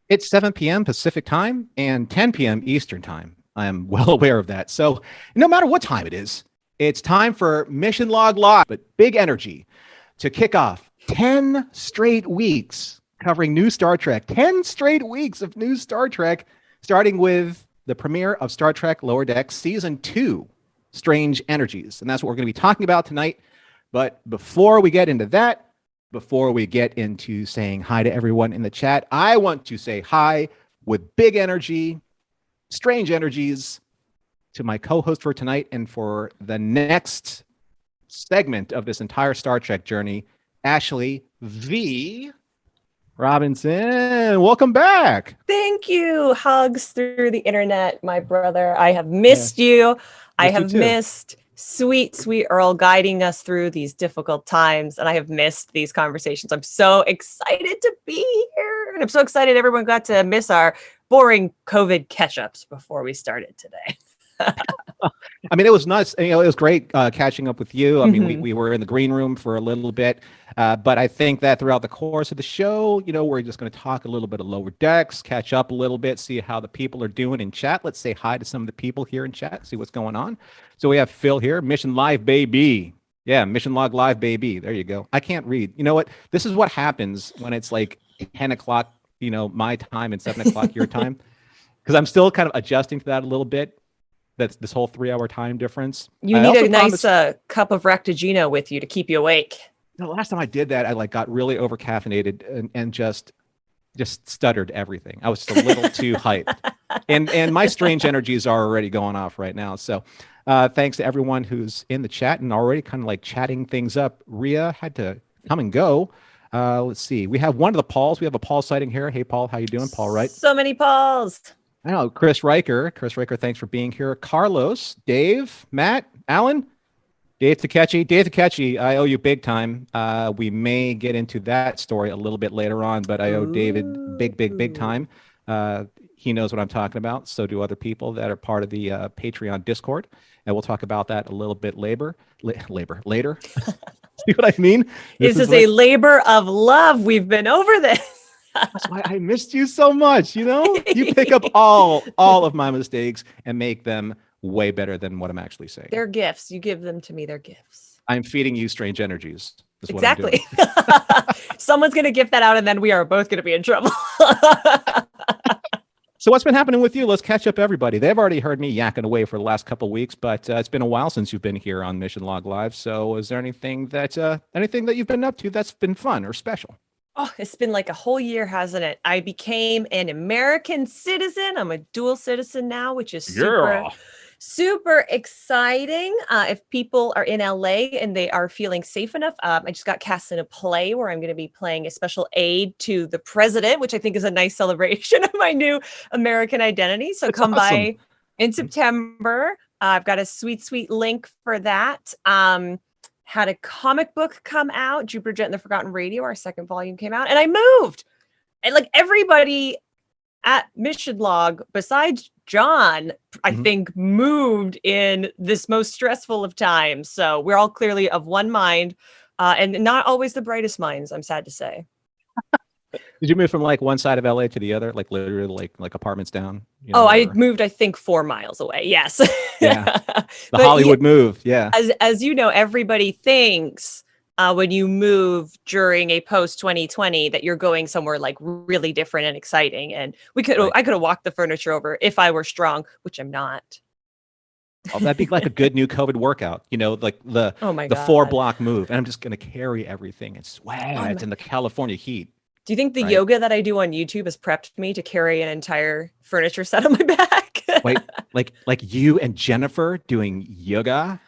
It's 7 p.m. Pacific time and 10 p.m. Eastern time. I am well aware of that. So no matter what time it is, it's time for Mission Log Live, but big energy to kick off 10 straight weeks covering new Star Trek. 10 straight weeks of new Star Trek, starting with the premiere of Star Trek Lower Decks Season 2, Strange Energies. And that's what we're going to be talking about tonight. But before we get into that, before we get into saying hi to everyone in the chat, I want to say hi with big energy, strange energies, to my co-host for tonight and for the next segment of this entire Star Trek journey, Ashley V. Robinson. Welcome back. Thank you. Hugs through the internet, my brother. I have missed you. I have missed sweet, sweet Earl guiding us through these difficult times. And I have missed these conversations. I'm so excited to be here. And I'm so excited everyone got to miss our boring COVID catch-ups before we started today. I mean, it was nice. It was great catching up with you. I mean, we were in the green room for a little bit, but I think that throughout the course of the show, we're just going to talk a little bit of Lower Decks, catch up a little bit, see how the people are doing in chat. Let's say hi to some of the people here in chat, see what's going on. So we have Phil here, Mission Live, baby. Yeah, Mission Log Live, baby. There you go. I can't read. You know what? This is what happens when it's like 10 o'clock, my time and 7 o'clock your time, because I'm still kind of adjusting to that a little bit. That's this whole 3-hour time difference. You need a nice cup of Rectigino with you to keep you awake. The last time I did that, I got really over caffeinated and just stuttered everything. I was just a little too hyped. And my strange energies are already going off right now. So thanks to everyone who's in the chat and already kind of like chatting things up. Rhea had to come and go. Let's see. We have one of the Pauls. We have a Paul sighting here. Hey, Paul, how you doing? Paul, right? So many Pauls. I know, Chris Riker. Chris Riker, thanks for being here. Carlos, Dave, Matt, Alan, Dave Takechi, I owe you big time. We may get into that story a little bit later on, but I owe David big time. He knows what I'm talking about. So do other people that are part of the Patreon Discord. And we'll talk about that a little bit later. See what I mean? This is a labor of love. We've been over this. That's why I missed you so much. You pick up all of my mistakes and make them way better than what I'm actually saying. They're gifts. You give them to me. They're gifts. I'm feeding you strange energies. Exactly. Someone's going to gift that out and then we are both going to be in trouble. So what's been happening with you? Let's catch up, everybody. They've already heard me yakking away for the last couple of weeks, but it's been a while since you've been here on Mission Log Live. So is there anything that you've been up to that's been fun or special? Oh, it's been like a whole year, I became an American citizen. I'm a dual citizen now, which is super exciting. If people are in LA and they are feeling safe enough, I just got cast in a play where I'm going to be playing a special aide to the president, which I think is a nice celebration of my new American identity. So come by in September. I've got a sweet link for that. Had a comic book come out, Jupiter Jet and the Forgotten Radio. Our second volume came out, and I moved. And like everybody at Mission Log, besides John, I think moved in this most stressful of times. So we're all clearly of one mind, and not always the brightest minds, I'm sad to say. Did you move from like one side of LA to the other, like literally like apartments down? I moved, I think 4 miles away. Yes. Yeah. The Hollywood move. Yeah. As you know, everybody thinks when you move during a post 2020 that you're going somewhere like really different and exciting. And I could have walked the furniture over if I were strong, which I'm not. Oh, that'd be like a good new COVID workout, like the 4-block move. And I'm just going to carry everything and sweat in the California heat. Do you think the yoga that I do on YouTube has prepped me to carry an entire furniture set on my back? Wait, like you and Jennifer doing yoga?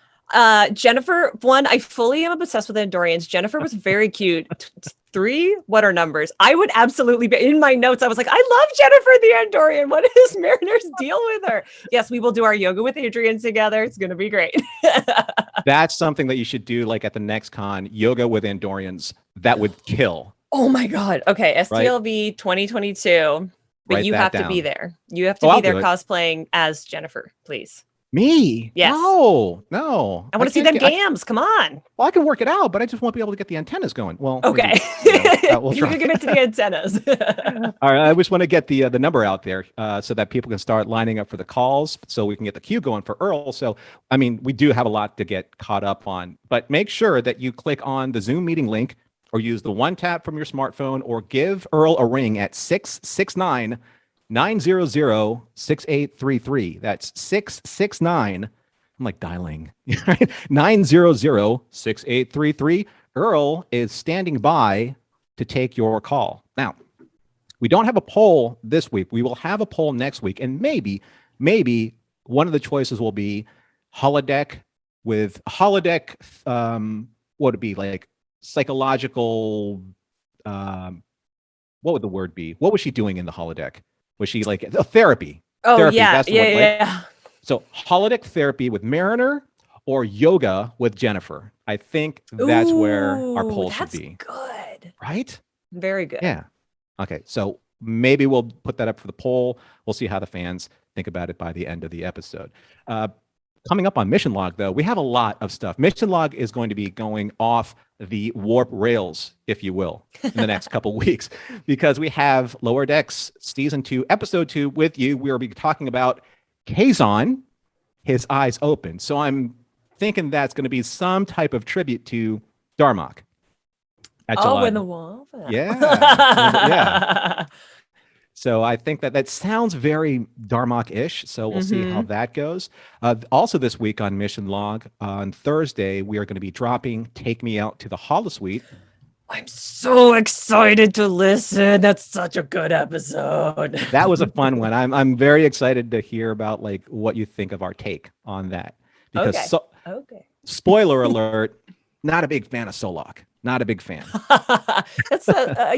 Jennifer, I fully am obsessed with Andorians. Jennifer was very cute. 3, what are numbers? I would absolutely be in my notes. I was like, I love Jennifer the Andorian. What is Mariner's deal with her? Yes, we will do our yoga with Adrian together. It's going to be great. That's something that you should do like at the next con, yoga with Andorians. That would kill. Oh my God. Okay. STLV 2022. But you have to be there. You have to be there cosplaying as Jennifer, please. Me? Yes. No. I want to see them gams. Come on. Well, I can work it out, but I just won't be able to get the antennas going. Well, okay. Maybe, we'll you can give it to the antennas. All right. I just want to get the number out there so that people can start lining up for the calls so we can get the queue going for Earl. So, I mean, we do have a lot to get caught up on, but make sure that you click on the Zoom meeting link or use the one tap from your smartphone or give Earl a ring at 669 900 6833. That's 669. I'm like dialing 900 6833. Earl is standing by to take your call. Now, we don't have a poll this week. We will have a poll next week. And maybe one of the choices will be holodeck with holodeck. What would it be like? Psychological. What would the word be? What was she doing in the holodeck? Was she like a therapy? Oh, therapy, yeah. that's the one, right? Yeah. So holodeck therapy with Mariner or yoga with Jennifer. I think that's where our poll should be. Good. Right? Very good. Yeah. Okay. So maybe we'll put that up for the poll. We'll see how the fans think about it by the end of the episode. Coming up on Mission Log, though, we have a lot of stuff. Mission Log is going to be going off the warp rails, if you will, in the next couple weeks, because we have Lower Decks Season 2, Episode 2 with you. We will be talking about Kazon, his eyes open. So I'm thinking that's going to be some type of tribute to Darmok. When the wall fell. Yeah. So I think that sounds very Darmok-ish. So we'll see how that goes. Also this week on Mission Log, on Thursday, we are going to be dropping Take Me Out to the Holosuite. I'm so excited to listen. That's such a good episode. That was a fun one. I'm very excited to hear about like what you think of our take on that. Because spoiler alert, not a big fan of Solok. Not a big fan. That's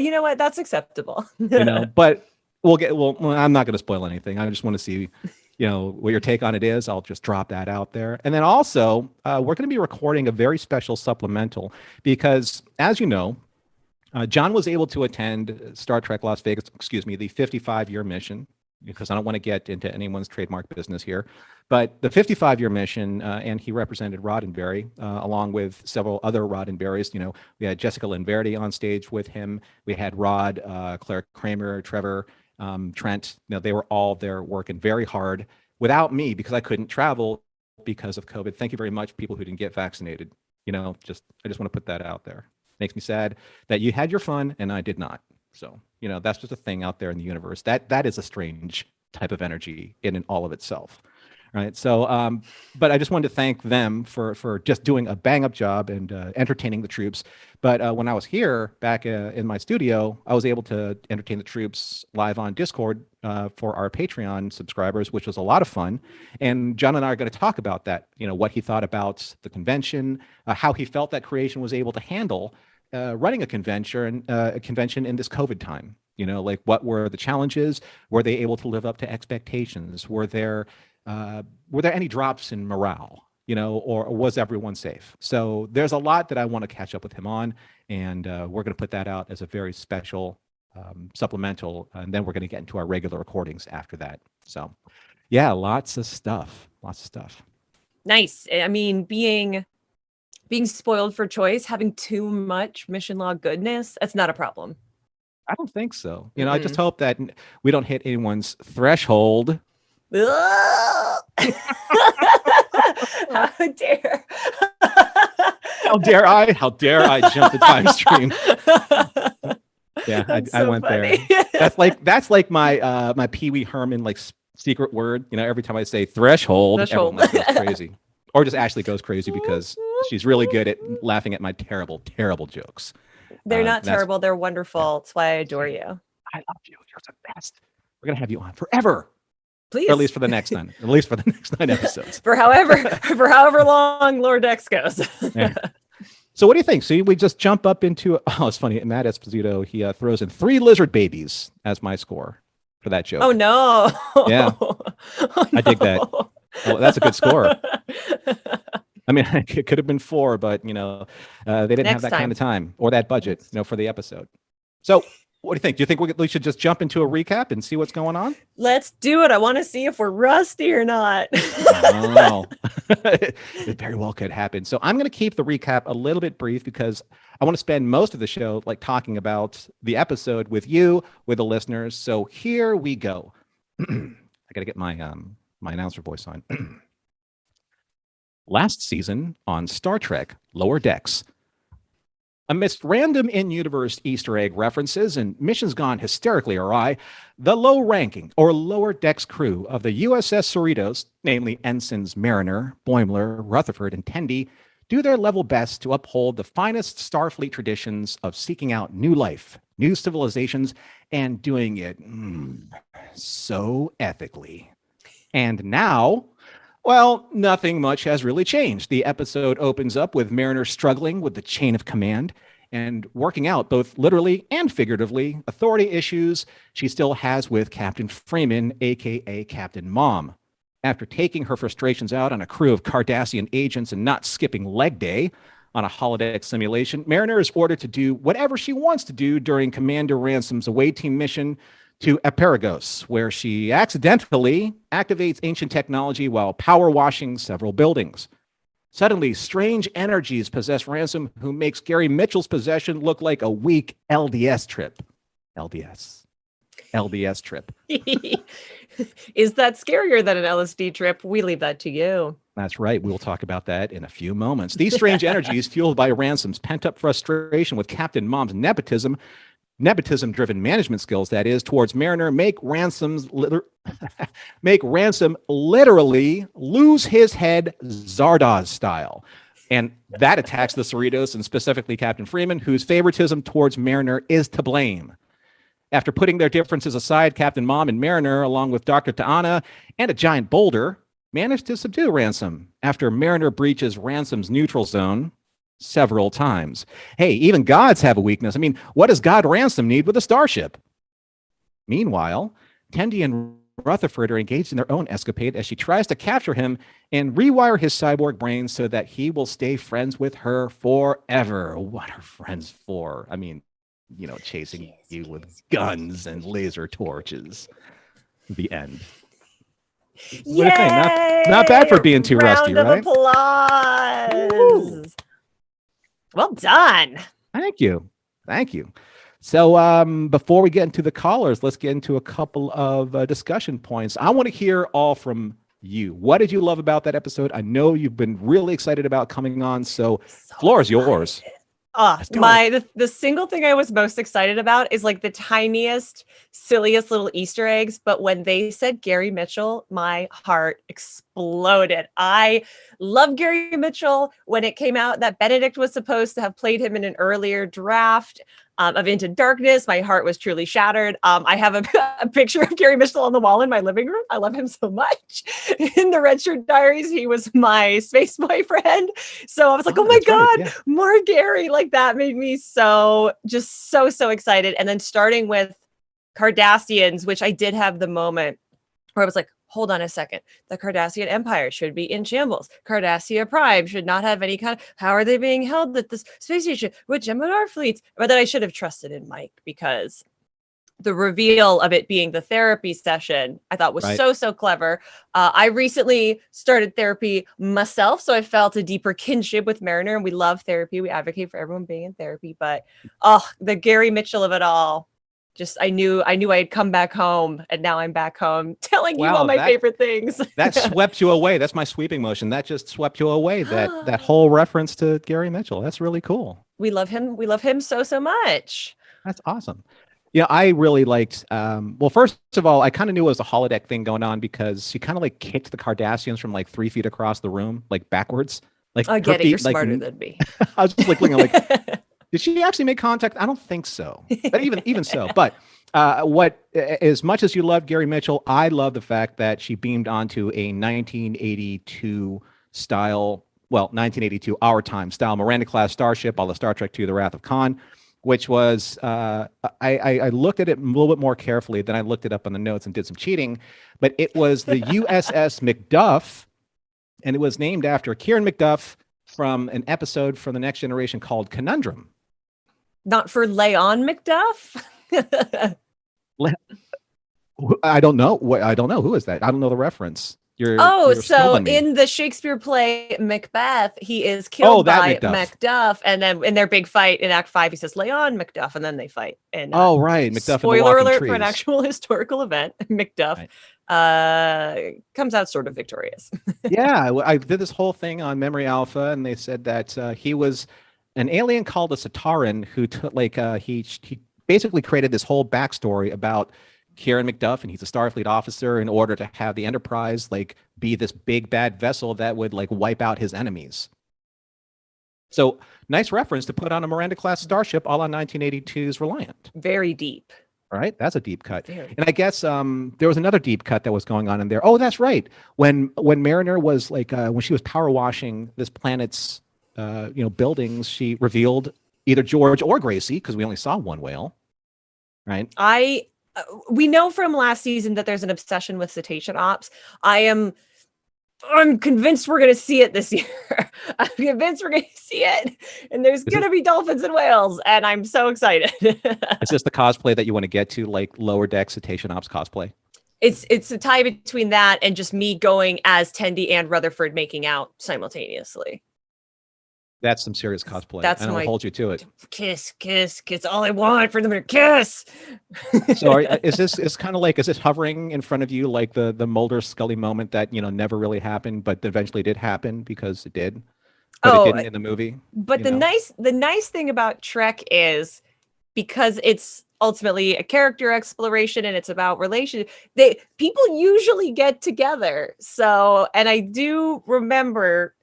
you know what? That's acceptable. But I'm not going to spoil anything. I just want to see, what your take on it is. I'll just drop that out there. And then also, we're going to be recording a very special supplemental because, as you know, John was able to attend Star Trek Las Vegas, the 55-year mission, because I don't want to get into anyone's trademark business here. But the 55-year mission, and he represented Roddenberry, along with several other Roddenberrys. We had Jessica Lynn Verdi on stage with him. We had Rod, Claire Kramer, Trevor, Trent. They were all there working very hard without me because I couldn't travel because of COVID. Thank you very much, people who didn't get vaccinated. I just want to put that out there. Makes me sad that you had your fun and I did not. So, that's just a thing out there in the universe. That is a strange type of energy in all of itself. Right. So, but I just wanted to thank them for just doing a bang up job and entertaining the troops. But when I was here back in my studio, I was able to entertain the troops live on Discord for our Patreon subscribers, which was a lot of fun. And John and I are going to talk about that, what he thought about the convention, how he felt that Creation was able to handle running a convention in this COVID time. Like what were the challenges? Were they able to live up to expectations? Were there any drops in morale, or was everyone safe? So there's a lot that I want to catch up with him on, and we're going to put that out as a very special supplemental, and then we're going to get into our regular recordings after that. So yeah, lots of stuff. Nice. I mean, being spoiled for choice, having too much Mission Log goodness, that's not a problem. I don't think so. I just hope that we don't hit anyone's threshold. How dare how dare I jump the time stream. Yeah, I went funny. There. That's like my my Pee Wee Herman like secret word. Every time I say threshold. Everyone goes crazy. Or just Ashley goes crazy because she's really good at laughing at my terrible jokes. They're not terrible. They're wonderful. That's why I adore you. I love you. You're the best. We're gonna have you on forever. Please. Or at least for the next 9. At least for the next 9 episodes. for however long Lower Decks goes. Yeah. So what do you think? See, we just jump up into it's funny. Matt Esposito, he throws in 3 lizard babies as my score for that joke. Oh no. Yeah. I dig that. Oh, that's a good score. I mean, it could have been 4, but they didn't have that kind of time or that budget, for the episode. So What do you think? Do you think we should just jump into a recap and see what's going on? Let's do it. I want to see if we're rusty or not. Oh, it very well could happen. So I'm going to keep the recap a little bit brief because I want to spend most of the show like talking about the episode with you, with the listeners. So here we go. I got to get my my announcer voice on. Last season on Star Trek Lower Decks, amidst random in-universe Easter egg references and missions gone hysterically awry, the low-ranking or lower decks crew of the USS Cerritos, namely Ensigns Mariner, Boimler, Rutherford, and Tendi, do their level best to uphold the finest Starfleet traditions of seeking out new life, new civilizations, and doing it so ethically. And now, well, nothing much has really changed. The episode opens up with Mariner struggling with the chain of command and working out, both literally and figuratively, authority issues she still has with Captain Freeman, aka Captain Mom. After taking her frustrations out on a crew of Cardassian agents and not skipping leg day on a holodeck simulation, Mariner is ordered to do whatever she wants to do during Commander Ransom's away team mission to Aperigos, where she accidentally activates ancient technology while power washing several buildings. Suddenly, strange energies possess Ransom, who makes Gary Mitchell's possession look like a weak LDS trip. LDS trip. Is that scarier than an LSD trip? We leave that to you. That's right. We'll talk about that in a few moments. These strange energies, fueled by Ransom's pent-up frustration with Captain Mom's nepotism-driven management skills, that is, towards Mariner, make Ransom literally lose his head Zardoz style. And that attacks the Cerritos and specifically Captain Freeman, whose favoritism towards Mariner is to blame. After putting their differences aside, Captain Mom and Mariner, along with Dr. Ta'ana and a giant boulder, manage to subdue Ransom after Mariner breaches Ransom's neutral zone several times. Hey, even gods have a weakness. I mean, what does God Ransom need with a starship? Meanwhile, Tendi and Rutherford are engaged in their own escapade as she tries to capture him and rewire his cyborg brain so that he will stay friends with her forever. What are friends for? I mean, you know, chasing you with guns and laser torches. The end. What do you think? Not bad for being too rusty, right? Round of applause. Woo. Well done. Thank you. So before we get into the callers, let's get into a couple of discussion points. I want to hear all from you. What did you love about that episode? I know you've been really excited about coming on, so floor is yours. The single thing I was most excited about is like the tiniest, silliest little Easter eggs. But when they said Gary Mitchell, my heart exploded. I love Gary Mitchell. When it came out that Benedict was supposed to have played him in an earlier draft of Into Darkness, my heart was truly shattered. I have a picture of Gary Mitchell on the wall in my living room. I love him so much. In the Red Shirt Diaries, he was my space boyfriend. So I was like, oh my God, right, yeah. More Gary. Like that made me so excited. And then starting with Cardassians, which I did have the moment where I was like, hold on a second. The Cardassian Empire should be in shambles. Cardassia Prime should not have any kind of, how are they being held at this space station with Jem'Hadar fleets? But then I should have trusted in Mike, because the reveal of it being the therapy session, I thought was right. so clever. I recently started therapy myself, so I felt a deeper kinship with Mariner, and we love therapy. We advocate for everyone being in therapy, but the Gary Mitchell of it all. Just I knew I'd come back home, and now I'm back home telling you all my favorite things. That swept you away. That's my sweeping motion. That just swept you away. That whole reference to Gary Mitchell. That's really cool. We love him. We love him so much. That's awesome. Yeah, I really liked. Well, first of all, I kind of knew it was a holodeck thing going on because she kind of like kicked the Cardassians from like 3 feet across the room, like backwards. Like I get it. You're smarter than me. I was just like looking like. Did she actually make contact? I don't think so. But even so. But as much as you love Gary Mitchell, I love the fact that she beamed onto a 1982 style, well, 1982 our time style Miranda-class starship, all the Star Trek II, The Wrath of Khan, which was, I looked at it a little bit more carefully than I looked it up on the notes and did some cheating, but it was the USS Macduff, and it was named after Kieran Macduff from an episode from The Next Generation called Conundrum. Not for Leon Macduff? I don't know. I don't know. Who is that? I don't know the reference. Oh, You're so stumbling me. in the Shakespeare play Macbeth, he is killed by Macduff, and then in their big fight in Act 5, he says, "Lay on, Macduff," and then they fight. And oh, right, Macduff and the spoiler Walking alert Trees. for an actual historical event, Macduff comes out sort of victorious. Yeah, I did this whole thing on Memory Alpha, and they said that he was an alien called a Sataran who took he basically created this whole backstory about Kieran Macduff, and he's a Starfleet officer in order to have the Enterprise like be this big bad vessel that would like wipe out his enemies. So nice reference to put on a Miranda class starship, all on 1982's Reliant. Very deep. All right, that's a deep cut. And I guess there was another deep cut that was going on in there. Oh, that's right. When Mariner was like when she was power washing this planet's buildings, she revealed either George or Gracie, because we only saw one whale. Right. We know from last season that there's an obsession with cetacean ops. I'm convinced we're going to see it this year. I'm convinced we're going to see it. And there's going to be dolphins and whales. And I'm so excited. Is this the cosplay that you want to get to, like Lower Deck cetacean ops cosplay? It's a tie between that and just me going as Tendi and Rutherford making out simultaneously. That's some serious cosplay. That's and I'll hold you to it. Kiss. All I want for them to kiss. So is this hovering in front of you like the Mulder Scully moment that never really happened, but eventually did happen because it did, but it didn't in the movie. But the nice thing about Trek is because it's ultimately a character exploration and it's about relation. People usually get together. So, and I do remember.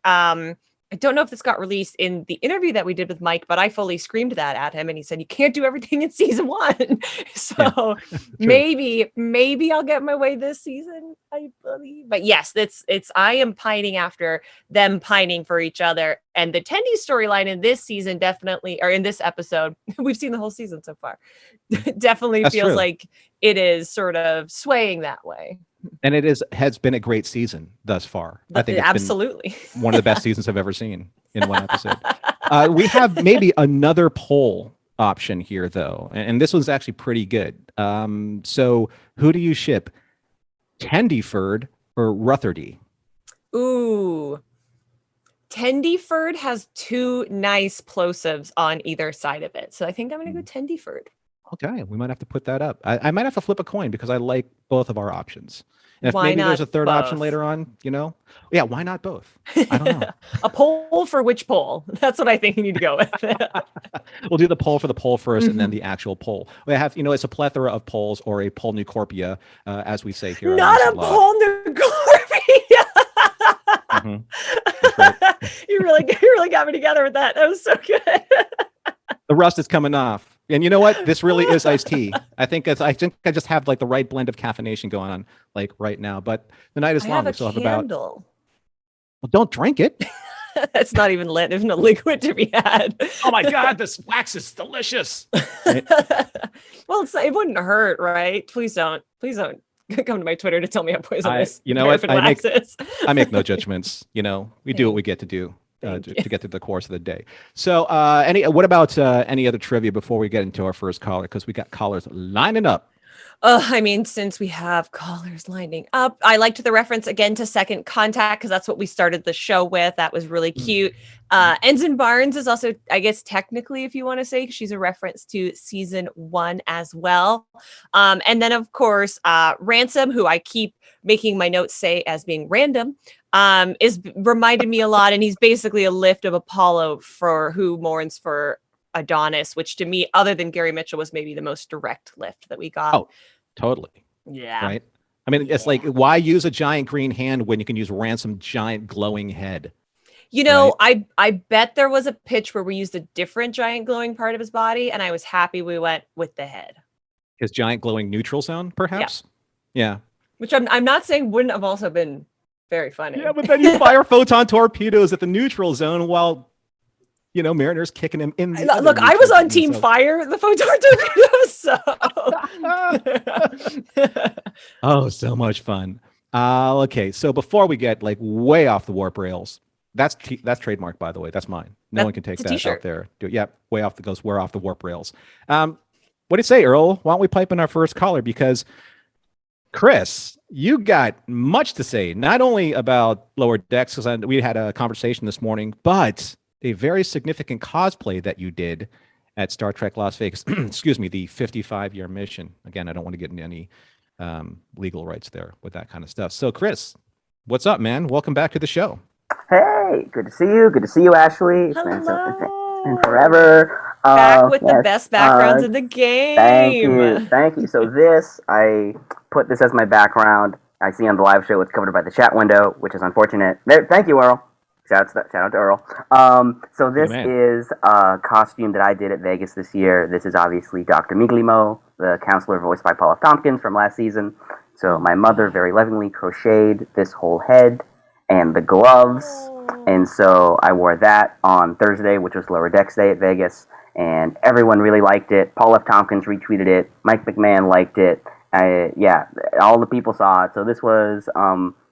I don't know if this got released in the interview that we did with Mike, but I fully screamed that at him and he said, "You can't do everything in season 1." So maybe I'll get my way this season, I believe. But yes, I am pining after them pining for each other. And the Tendi storyline in this season definitely, or in this episode, we've seen the whole season so far, definitely feels like it is sort of swaying that way. And has been a great season thus far. I think it's absolutely been one of the best seasons I've ever seen in one episode. We have maybe another poll option here, though, and this one's actually pretty good. So who do you ship, Tendyford or Rutherdy? Ooh, Tendyford has 2 nice plosives on either side of it, so I think I'm going to go Tendyford. Okay, we might have to put that up. I might have to flip a coin because I like both of our options. And if why maybe not there's a third both? option later on, yeah, why not both? I don't know. A poll for which poll? That's what I think you need to go with. We'll do the poll for the poll first, and then the actual poll. We have, it's a plethora of polls, or a polnucorpia, as we say here. Not a polnucorpia. Right. You really got me together with that. That was so good. The rust is coming off. And you know what? This really is iced tea. I think I just have like the right blend of caffeination going on like right now. But the night is long. We still have about. Well, don't drink it. That's not even lit. There's no liquid to be had. Oh my God, this wax is delicious. Right? Well, it wouldn't hurt, right? Please don't come to my Twitter to tell me how poisonous. You know what? I make no judgments. We do what we get to do. To get through the course of the day. So what about any other trivia before we get into our first caller? Because we got callers lining up. Since we have callers lining up, I liked the reference again to Second Contact because that's what we started the show with. That was really cute. Ensign Barnes is also, I guess, technically, if you want to say, she's a reference to season 1 as well. And then, of course, Ransom, who I keep making my notes say as being random, is reminded me a lot. And he's basically a lift of Apollo for who mourns for Adonis, which to me, other than Gary Mitchell, was maybe the most direct lift that we got. Oh, totally. Yeah. Right. I mean, it's like, why use a giant green hand when you can use Ransom giant glowing head? Right? I bet there was a pitch where we used a different giant glowing part of his body, and I was happy we went with the head. His giant glowing neutral zone, perhaps? Yeah. Which I'm not saying wouldn't have also been very funny. Yeah, but then you fire photon torpedoes at the neutral zone while, Mariner's kicking him in. Look, I was on Team Fire, the photon torpedoes. So. Oh, so much fun. Okay, so before we get way off the warp rails, that's trademark, by the way. That's mine. No one can take that out there. Do it. Yeah, way off the warp rails. What do you say, Earl? Why don't we pipe in our first caller? Because Chris, you got much to say, not only about Lower Decks, because we had a conversation this morning, but a very significant cosplay that you did at Star Trek Las Vegas. Excuse me, the 55-year mission. Again, I don't want to get into any legal rights there with that kind of stuff. So, Chris, what's up, man? Welcome back to the show. Hey, good to see you. Good to see you, Ashley. Hello. It's been forever. Back with the best backgrounds in the game. Thank you. So I put this as my background. I see on the live show it's covered by the chat window, which is unfortunate. Thank you, Earl. Shout out to Earl. So this is a costume that I did at Vegas this year. This is obviously Dr. Miglimo, the counselor voiced by Paul F. Tompkins from last season. So my mother very lovingly crocheted this whole head and the gloves. And so I wore that on Thursday, which was Lower Decks Day at Vegas. And everyone really liked it. Paul F. Tompkins retweeted it. Mike McMahon liked it. All the people saw it. So this was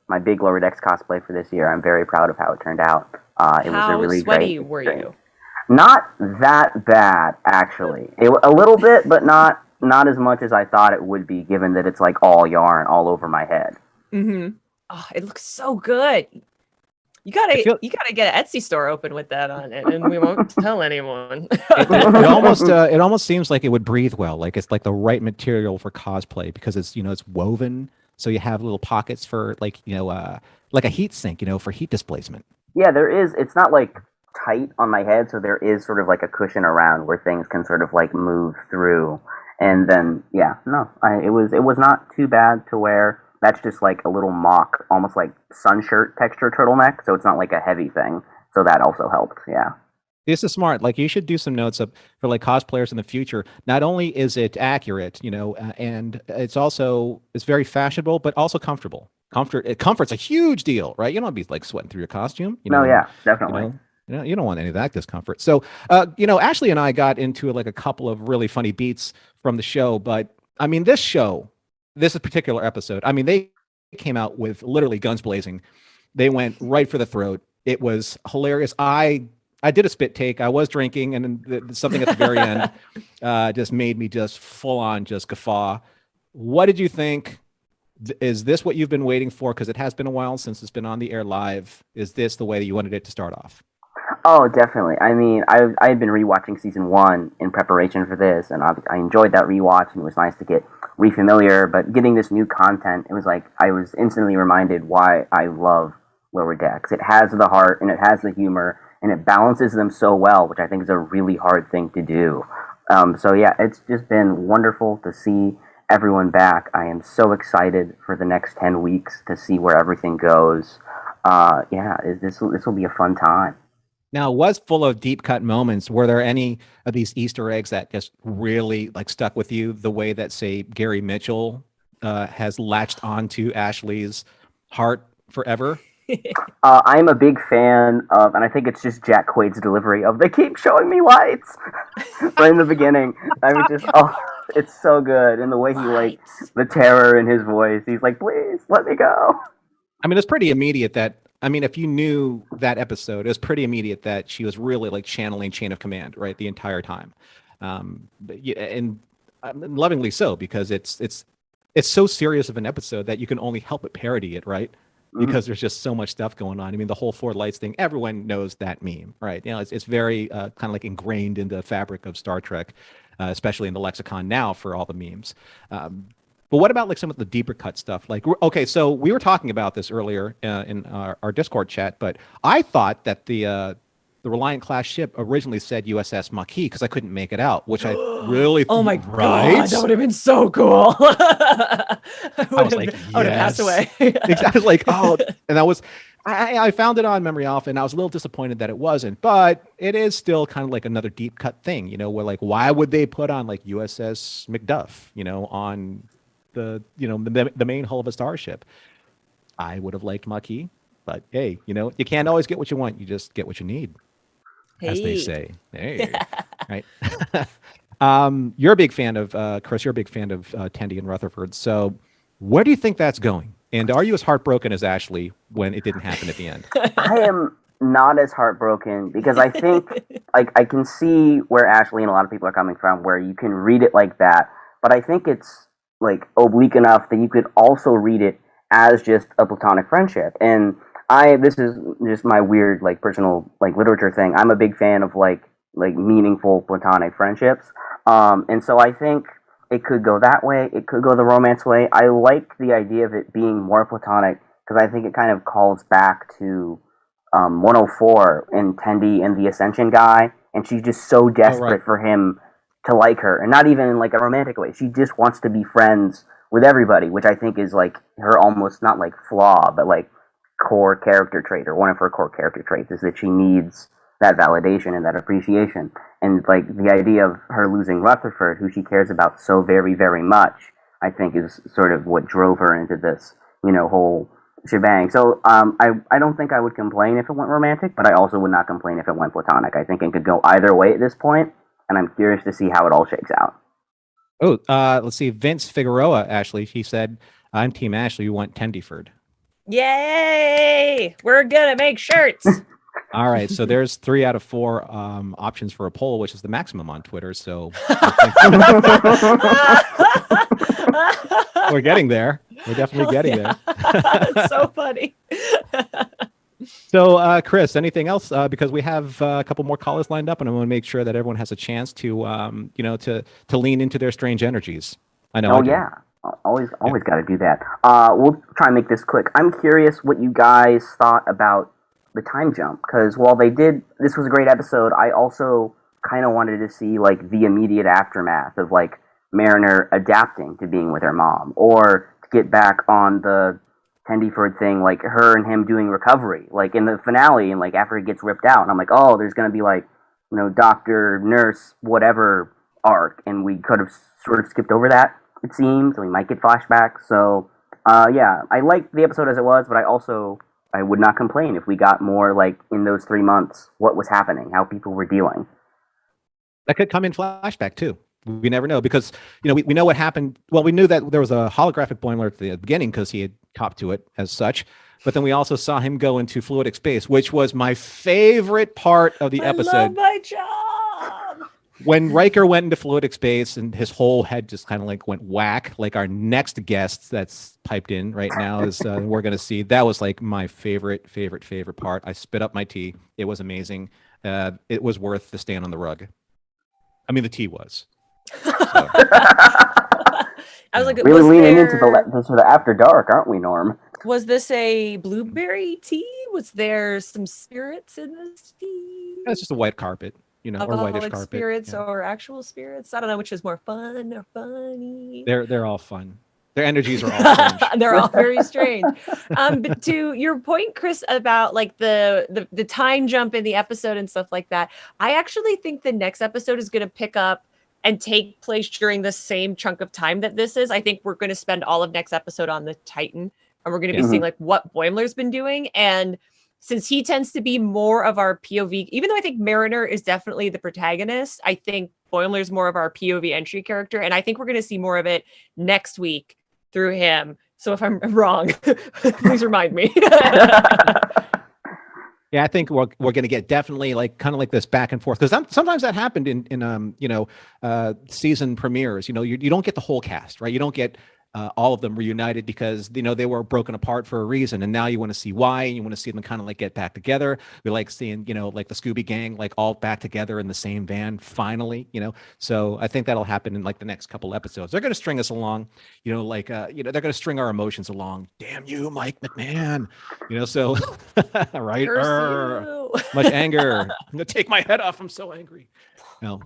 my big Lower Decks cosplay for this year. I'm very proud of how it turned out. It was a really sweaty great were experience. you? Not that bad, actually. A little bit, but not as much as I thought it would be, given that it's like all yarn all over my head. Mm-hmm. Oh, it looks so good. You gotta get an Etsy store open with that on it, and we won't tell anyone. it almost seems like it would breathe well, like it's like the right material for cosplay because it's it's woven, so you have little pockets for like a heat sink, for heat displacement. Yeah, there is. It's not like tight on my head, so there is sort of like a cushion around where things can sort of like move through. And then it was not too bad to wear. That's just like a little mock, almost like sun shirt texture turtleneck, so it's not like a heavy thing. So that also helped, yeah. This is smart. Like you should do some notes up for like cosplayers in the future. Not only is it accurate, and it's very fashionable, but also comfortable. Comfort's a huge deal, right? You don't want to be like sweating through your costume. Yeah, definitely. You don't want any of that discomfort. So, Ashley and I got into like a couple of really funny beats from the show, but I mean, this particular episode, I mean, they came out with literally guns blazing. They went right for the throat. It was hilarious. I did a spit take. I was drinking, and something at the very end just made me just full on just guffaw. What did you think? Is this what you've been waiting for? Because it has been a while since it's been on the air live. Is this the way that you wanted it to start off? Oh, definitely. I mean, I had been rewatching season 1 in preparation for this, and I enjoyed that rewatch, and it was nice to get refamiliar. But getting this new content, it was like I was instantly reminded why I love Lower Decks. It has the heart, and it has the humor, and it balances them so well, which I think is a really hard thing to do. So yeah, it's just been wonderful to see everyone back. I am so excited for the next 10 weeks to see where everything goes. This will be a fun time. Now, it was full of deep cut moments. Were there any of these Easter eggs that just really like stuck with you the way that, say, Gary Mitchell has latched onto Ashley's heart forever? I'm a big fan of, and I think it's just Jack Quaid's delivery of "They keep showing me lights" right in the beginning. I mean, it's so good, and the way he like the terror in his voice. He's like, "Please let me go." I mean, it's pretty immediate that. I mean, if you knew that episode, it was pretty immediate that she was really like channeling Chain of Command, right, the entire time, and lovingly so, because it's so serious of an episode that you can only help but parody it, right? Because there's just so much stuff going on. I mean, the whole Four Lights thing, everyone knows that meme, right? It's very kind of like ingrained in the fabric of Star Trek, especially in the lexicon now for all the memes. But what about like some of the deeper cut stuff? Like, okay, so we were talking about this earlier in our Discord chat, but I thought that the Reliant class ship originally said USS Maquis because I couldn't make it out, which I really oh my god, that would have been so cool. I would have passed away. Exactly, like and that was. I found it on Memory Alpha, and I was a little disappointed that it wasn't, but it is still kind of like another deep cut thing, where like why would they put on like USS McDuff, on the main hull of a starship? I would have liked Maquis, but hey, you can't always get what you want. You just get what you need, as they say. Hey, right. You're a big fan of Chris. You're a big fan of Tendi and Rutherford. So, where do you think that's going? And are you as heartbroken as Ashley when it didn't happen at the end? I am not as heartbroken because I think like I can see where Ashley and a lot of people are coming from, where you can read it like that, but I think it's like oblique enough that you could also read it as just a platonic friendship. And this is just my weird like personal like literature thing. I'm a big fan of like meaningful platonic friendships. And so I think it could go that way. It could go the romance way. I like the idea of it being more platonic because I think it kind of calls back to 104 and Tendi and the Ascension guy, and she's just so desperate for him to like her, and not even in like a romantic way. She just wants to be friends with everybody, which I think is like her almost not like flaw, but like core character trait, or one of her core character traits is that she needs that validation and that appreciation. And like the idea of her losing Rutherford, who she cares about so very, very much, I think is sort of what drove her into this, whole shebang. So I don't think I would complain if it went romantic, but I also would not complain if it went platonic. I think it could go either way at this point, and I'm curious to see how it all shakes out. Oh, let's see. Vince Figueroa, Ashley, he said, I'm Team Ashley. You want Tendyford. Yay! We're gonna make shirts. All right, so there's 3 out of 4 options for a poll, which is the maximum on Twitter. So we're getting there. We're definitely getting there. That's so funny. So, Chris, anything else? Because we have a couple more callers lined up, and I want to make sure that everyone has a chance to, to lean into their strange energies. I know. Oh, yeah. Always got to do that. We'll try and make this quick. I'm curious what you guys thought about the time jump, because while this was a great episode, I also kind of wanted to see like the immediate aftermath of like Mariner adapting to being with her mom, or to get back on the Tendyford thing, like her and him doing recovery, like in the finale, and like after he gets ripped out, and I'm like, oh, there's gonna be like, doctor, nurse, whatever arc, and we could have sort of skipped over that, it seems, and we might get flashbacks. So yeah, I liked the episode as it was, but I would not complain if we got more like in those 3 months, what was happening, how people were dealing. That could come in flashback too. We never know, because we know what happened. Well, we knew that there was a holographic Boimler at the beginning because he had copped to it as such. But then we also saw him go into fluidic space, which was my favorite part of the episode. I love my job. When Riker went into fluidic space and his whole head just kind of like went whack, like our next guest that's piped in right now is we're going to see. That was like my favorite part. I spit up my tea. It was amazing. It was worth the stand on the rug. I mean, the tea was. So. I was like, really leaning into the after dark, aren't we, Norm? Was this a blueberry tea? Was there some spirits in this tea? It's just a white carpet, or whitish carpet. Spirits or actual spirits? I don't know which is more fun or funny. They're all fun. Their energies are all strange. They're all very strange. But to your point, Chris, about like the time jump in the episode and stuff like that, I actually think the next episode is going to pick up and take place during the same chunk of time that this is. I think we're going to spend all of next episode on the Titan, and we're going to be seeing like what Boimler's been doing. And since he tends to be more of our POV, even though I think Mariner is definitely the protagonist, I think Boimler's more of our POV entry character. And I think we're going to see more of it next week through him. So if I'm wrong, please remind me. Yeah, I think we're going to get definitely like kind of like this back and forth, because sometimes that happened in season premieres. You don't get the whole cast, right? You don't get all of them reunited because they were broken apart for a reason, and now you want to see why, and you want to see them kind of like get back together. We like seeing like the Scooby Gang like all back together in the same van finally. So I think that'll happen in like the next couple episodes. They're going to string us along, they're going to string our emotions along. Damn you, Mike McMahon. So right, much anger. I'm gonna take my head off. I'm so angry. No,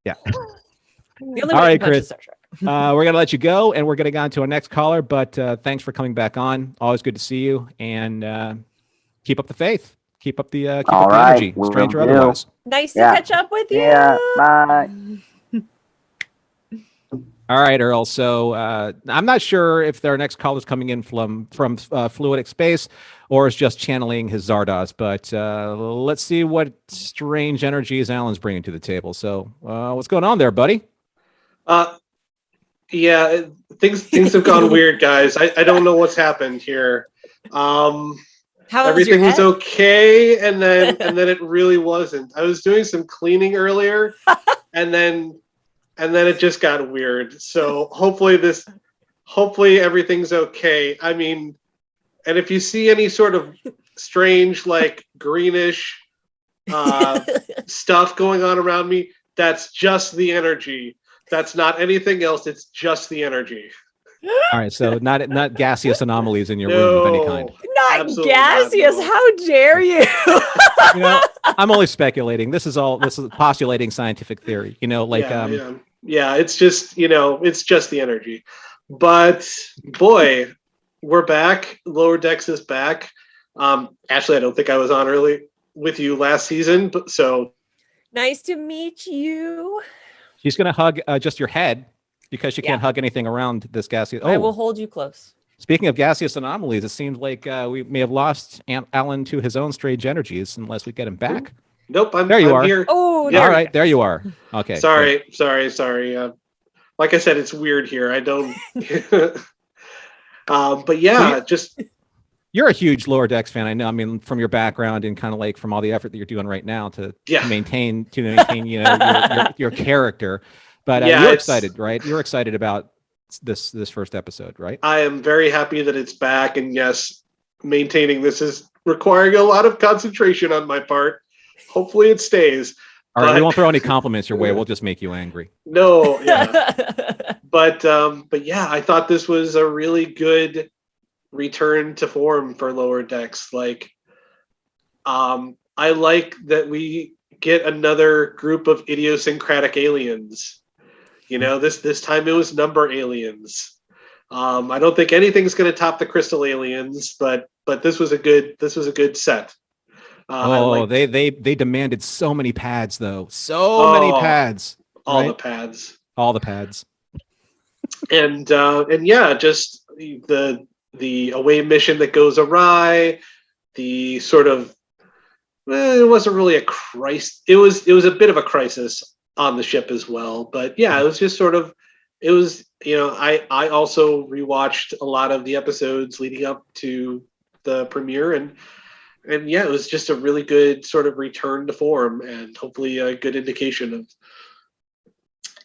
yeah. The only all right, Chris. Chris. We're going to let you go, and we're going to go on to our next caller, but thanks for coming back on. Always good to see you, and keep up the faith. Keep up the energy, strange or otherwise. Nice to catch up with you. Yeah, bye. All right, Earl. So I'm not sure if their next call is coming in from fluidic space or is just channeling his Zardoz, but let's see what strange energies Alan's bringing to the table. So what's going on there, buddy? Yeah, things have gone weird, guys. I don't know what's happened here. How everything was was okay, and then it really wasn't. I was doing some cleaning earlier, and then it just got weird. So hopefully everything's okay. I mean, and if you see any sort of strange, like greenish stuff going on around me, that's just the energy. That's not anything else. It's just the energy. All right, so not gaseous anomalies in your room of any kind. Not Absolutely gaseous. not, no. How dare you? You know, I'm only speculating. This is postulating scientific theory. You know, like yeah. It's just it's just the energy. But boy, we're back. Lower Decks is back. Ashley, I don't think I was on early with you last season, but so Nice to meet you. she's gonna hug just your head because she can't hug anything around this gaseous. I will hold you close. Speaking of gaseous anomalies, it seems like we may have lost Alan to his own strange energies unless we get him back. Nope, I'm here. Oh, Yeah. All right, there you are. Okay. Sorry. Like I said, it's weird here. I don't. But yeah, just you're a huge Lower Decks fan. I know. I mean, from your background and kind of like from all the effort that you're doing right now to maintain your character. But you're excited, right? You're excited about this first episode, right? I am very happy that it's back, and yes, maintaining this is requiring a lot of concentration on my part. Hopefully, it stays. All right, we won't throw any compliments your way. We'll just make you angry. No, yeah. But yeah, I thought this was a really good return to form for Lower Decks. Like, I like that we get another group of idiosyncratic aliens. You know, this time it was number aliens. I don't think anything's going to top the crystal aliens, but this was a good set. They demanded so many pads though. So many pads. All the pads. All the pads. And yeah, just the away mission that goes awry, the sort of it wasn't really a crisis. It was a bit of a crisis on the ship as well. But yeah, it was just sort of I also rewatched a lot of the episodes leading up to the premiere and yeah, it was just a really good sort of return to form and hopefully a good indication of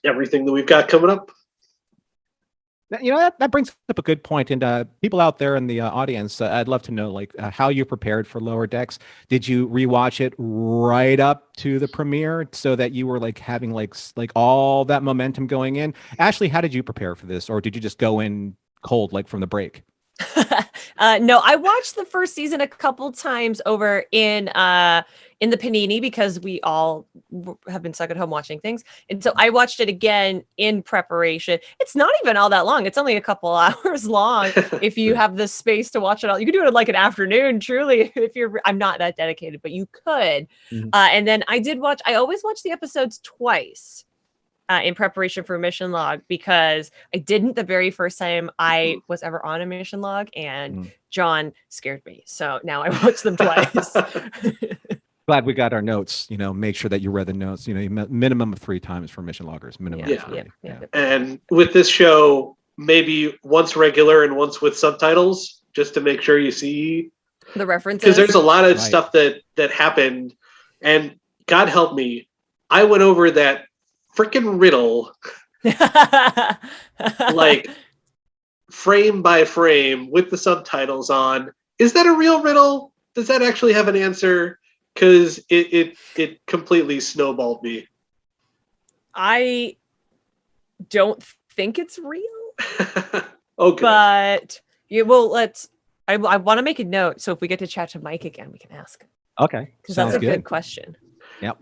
everything that we've got coming up. You know, that brings up a good point. And people out there in the audience, I'd love to know like how you prepared for Lower Decks. Did you rewatch it right up to the premiere so that you were like having like all that momentum going in? Ashley, how did you prepare for this? Or did you just go in cold like from the break? No, I watched the first season a couple times over in the Panini because we all have been stuck at home watching things. And so I watched it again in preparation. It's not even all that long. It's only a couple hours long. If you have the space to watch it all, you can do it in like an afternoon, truly, I'm not that dedicated, but you could. Mm-hmm. And then I always watch the episodes twice. In preparation for Mission Log, because I didn't the very first time I was ever on a Mission Log, and John scared me. So now I watch them twice. Glad we got our notes. You know, make sure that you read the notes. You know, minimum of 3 times for Mission Loggers. Minimum. Yeah. And with this show, maybe once regular and once with subtitles, just to make sure you see the references. Because there's a lot of stuff that happened, and God help me, I went over that freaking riddle like frame by frame with the subtitles on. Is that a real riddle? Does that actually have an answer? Because it completely snowballed me. I don't think it's real. Okay. But I want to make a note, so if we get to chat to Mike again, we can ask. Okay. Because that's a good question. Yep.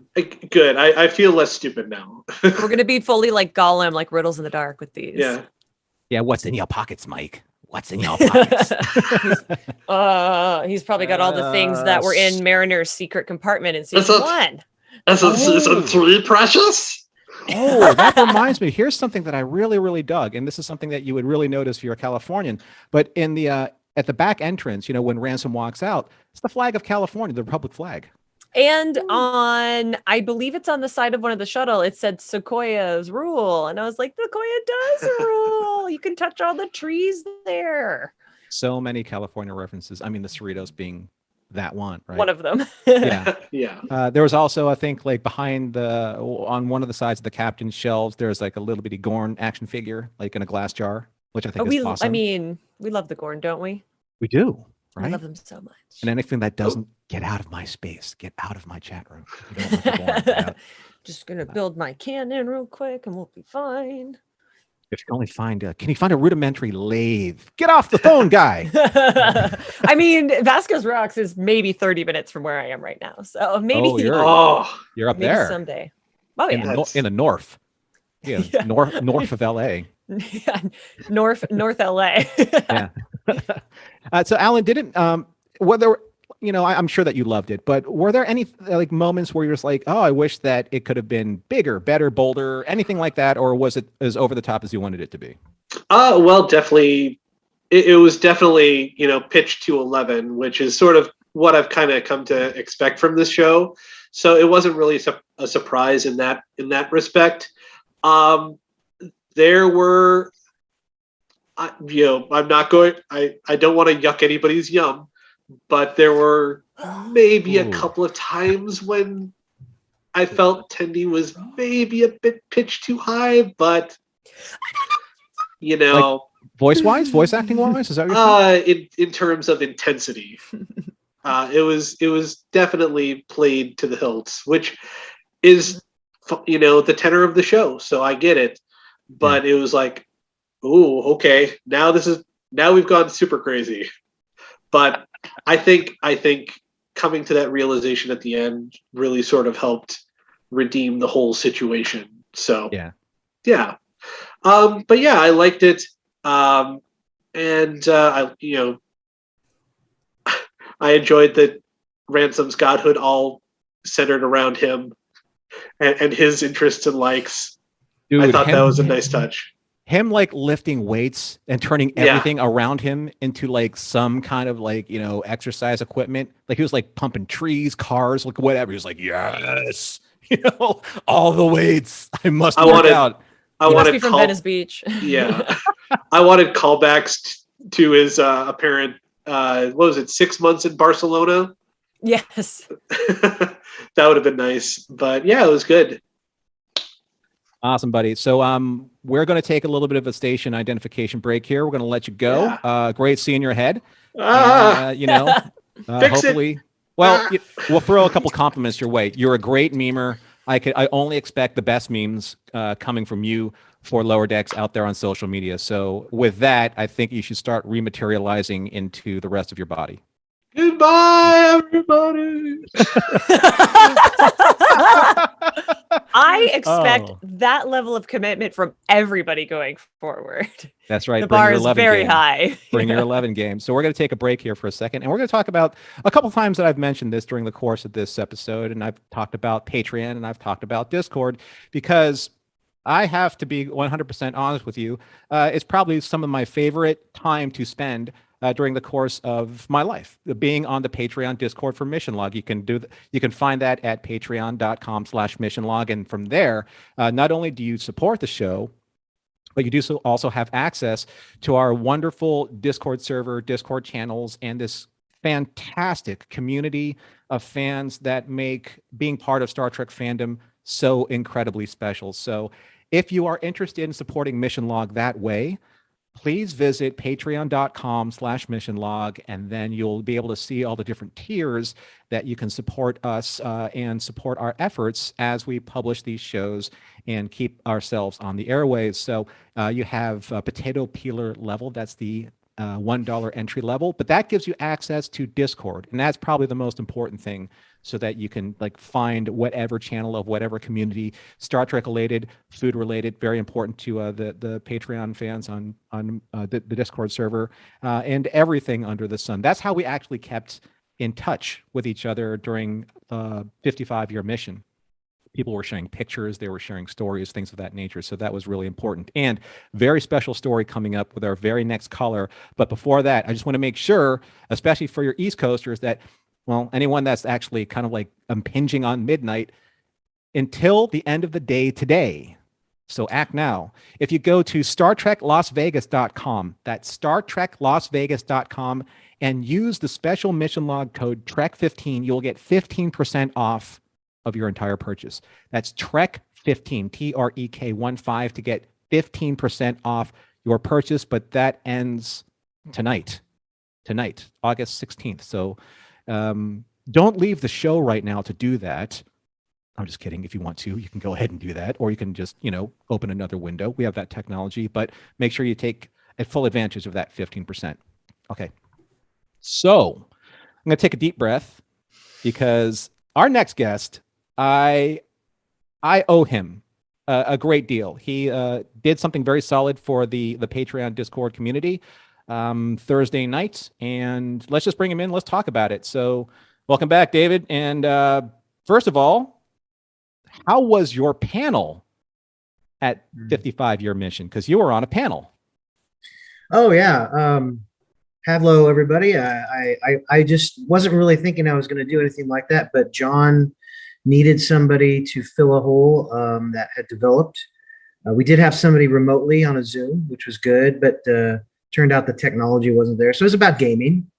Good. I feel less stupid now. We're going to be fully like Gollum, like riddles in the dark with these. Yeah. Yeah. What's in your pockets, Mike? What's in your pockets? He's probably got all the things that were in Mariner's secret compartment in season 1. That's season 3, Precious? Oh, that reminds me. Here's something that I really, really dug. And this is something that you would really notice if you're a Californian. But in the at the back entrance, you know, when Ransom walks out, it's the flag of California, the Republic flag. And I believe it's on the side of one of the shuttle, it said Sequoia's rule. And I was like, Sequoia does rule. You can touch all the trees there. So many California references. I mean, the Cerritos being that one, right? One of them. Yeah. Yeah. There was also, I think, like behind on one of the sides of the captain's shelves, there's like a little bitty Gorn action figure, like in a glass jar, which I think is awesome. I mean, we love the Gorn, don't we? We do, I right? love them so much. And anything that doesn't get out of my space, get out of my chat room. You don't want the Gorn, get out. Just gonna build my cannon real quick, and we'll be fine. If you can only find can you find a rudimentary lathe? Get off the phone, guy. I mean, Vasquez Rocks is maybe 30 minutes from where I am right now, so maybe Oh, you're up maybe there someday. Oh in yeah, the north. Yeah, Yeah. north of LA. Yeah, North LA. Yeah. So Alan, didn't whether I'm sure that you loved it, but were there any like moments where you're just like, oh, I wish that it could have been bigger, better, bolder, anything like that, or was it as over the top as you wanted it to be? Well, definitely. It was definitely, pitched to 11, which is sort of what I've kind of come to expect from this show. So it wasn't really a surprise in that respect. There were, I'm not going. I don't want to yuck anybody's yum, but there were maybe a couple of times when I felt Tendi was maybe a bit pitched too high, but Like voice acting wise, is that what you're saying? in terms of intensity, it was definitely played to the hilts, which is the tenor of the show. So I get it, but it was like, ooh, okay, now we've gone super crazy. But I think coming to that realization at the end really sort of helped redeem the whole situation. So yeah. But yeah, I liked it. And I enjoyed that Ransom's godhood all centered around him and his interests and likes. Dude, I thought that was a nice touch. Him like lifting weights and turning everything around him into like some kind of like, exercise equipment. Like he was like pumping trees, cars, like whatever. He was like, yes, all the weights. I must work out. He must be from Venice Beach. Yeah. I wanted callbacks to his apparent, what was it, 6 months in Barcelona? Yes. That would have been nice. But yeah, it was good. Awesome, buddy. So we're going to take a little bit of a station identification break here. We're going to let you go. Yeah. Great seeing your head. Fix hopefully. it. Well, we'll throw a couple compliments your way. You're a great memer. I only expect the best memes coming from you for Lower Decks out there on social media. So with that, I think you should start rematerializing into the rest of your body. Goodbye, everybody. I expect that level of commitment from everybody going forward. That's right. The bar is very high. Bring your 11 game. So we're going to take a break here for a second, and we're going to talk about a couple times that I've mentioned this during the course of this episode, and I've talked about Patreon and I've talked about Discord, because I have to be 100% honest with you. It's probably some of my favorite time to spend during the course of my life, being on the Patreon Discord for Mission Log. You can find that at patreon.com/missionlog. And from there, not only do you support the show, but you do so also have access to our wonderful Discord server, Discord channels, and this fantastic community of fans that make being part of Star Trek fandom so incredibly special. So if you are interested in supporting Mission Log that way, please visit patreon.com/missionlog, and then you'll be able to see all the different tiers that you can support us and support our efforts as we publish these shows and keep ourselves on the airwaves. So you have potato peeler level. That's the $1 entry level, but that gives you access to Discord, and that's probably the most important thing, so that you can like find whatever channel of whatever community, Star Trek related, food related, very important to the Patreon fans on the Discord server, and everything under the sun. That's how we actually kept in touch with each other during the 55-year mission. People were sharing pictures, they were sharing stories, things of that nature. So that was really important. And very special story coming up with our very next caller. But before that, I just want to make sure, especially for your East Coasters, that, well, anyone that's actually kind of like impinging on midnight, until the end of the day today, so act now. If you go to StarTrekLasVegas.com, that's StarTrekLasVegas.com, and use the special mission log code TREK15. You'll get 15% off of your entire purchase. That's TREK15, TREK15 to get 15% off your purchase, but that ends tonight, August 16th. So don't leave the show right now to do that. I'm just kidding. If you want to, you can go ahead and do that, or you can just, open another window. We have that technology, but make sure you take full advantage of that 15%. Okay. So I'm going to take a deep breath because our next guest, I owe him a great deal. He did something very solid for the Patreon Discord community Thursday night, and let's just bring him in. Let's talk about it. So welcome back, David. And first of all, how was your panel at 55 Year Mission? Because you were on a panel. Oh yeah. Hello everybody. I just wasn't really thinking I was going to do anything like that, but John needed somebody to fill a hole that had developed. We did have somebody remotely on a Zoom, which was good, but turned out the technology wasn't there. So it was about gaming.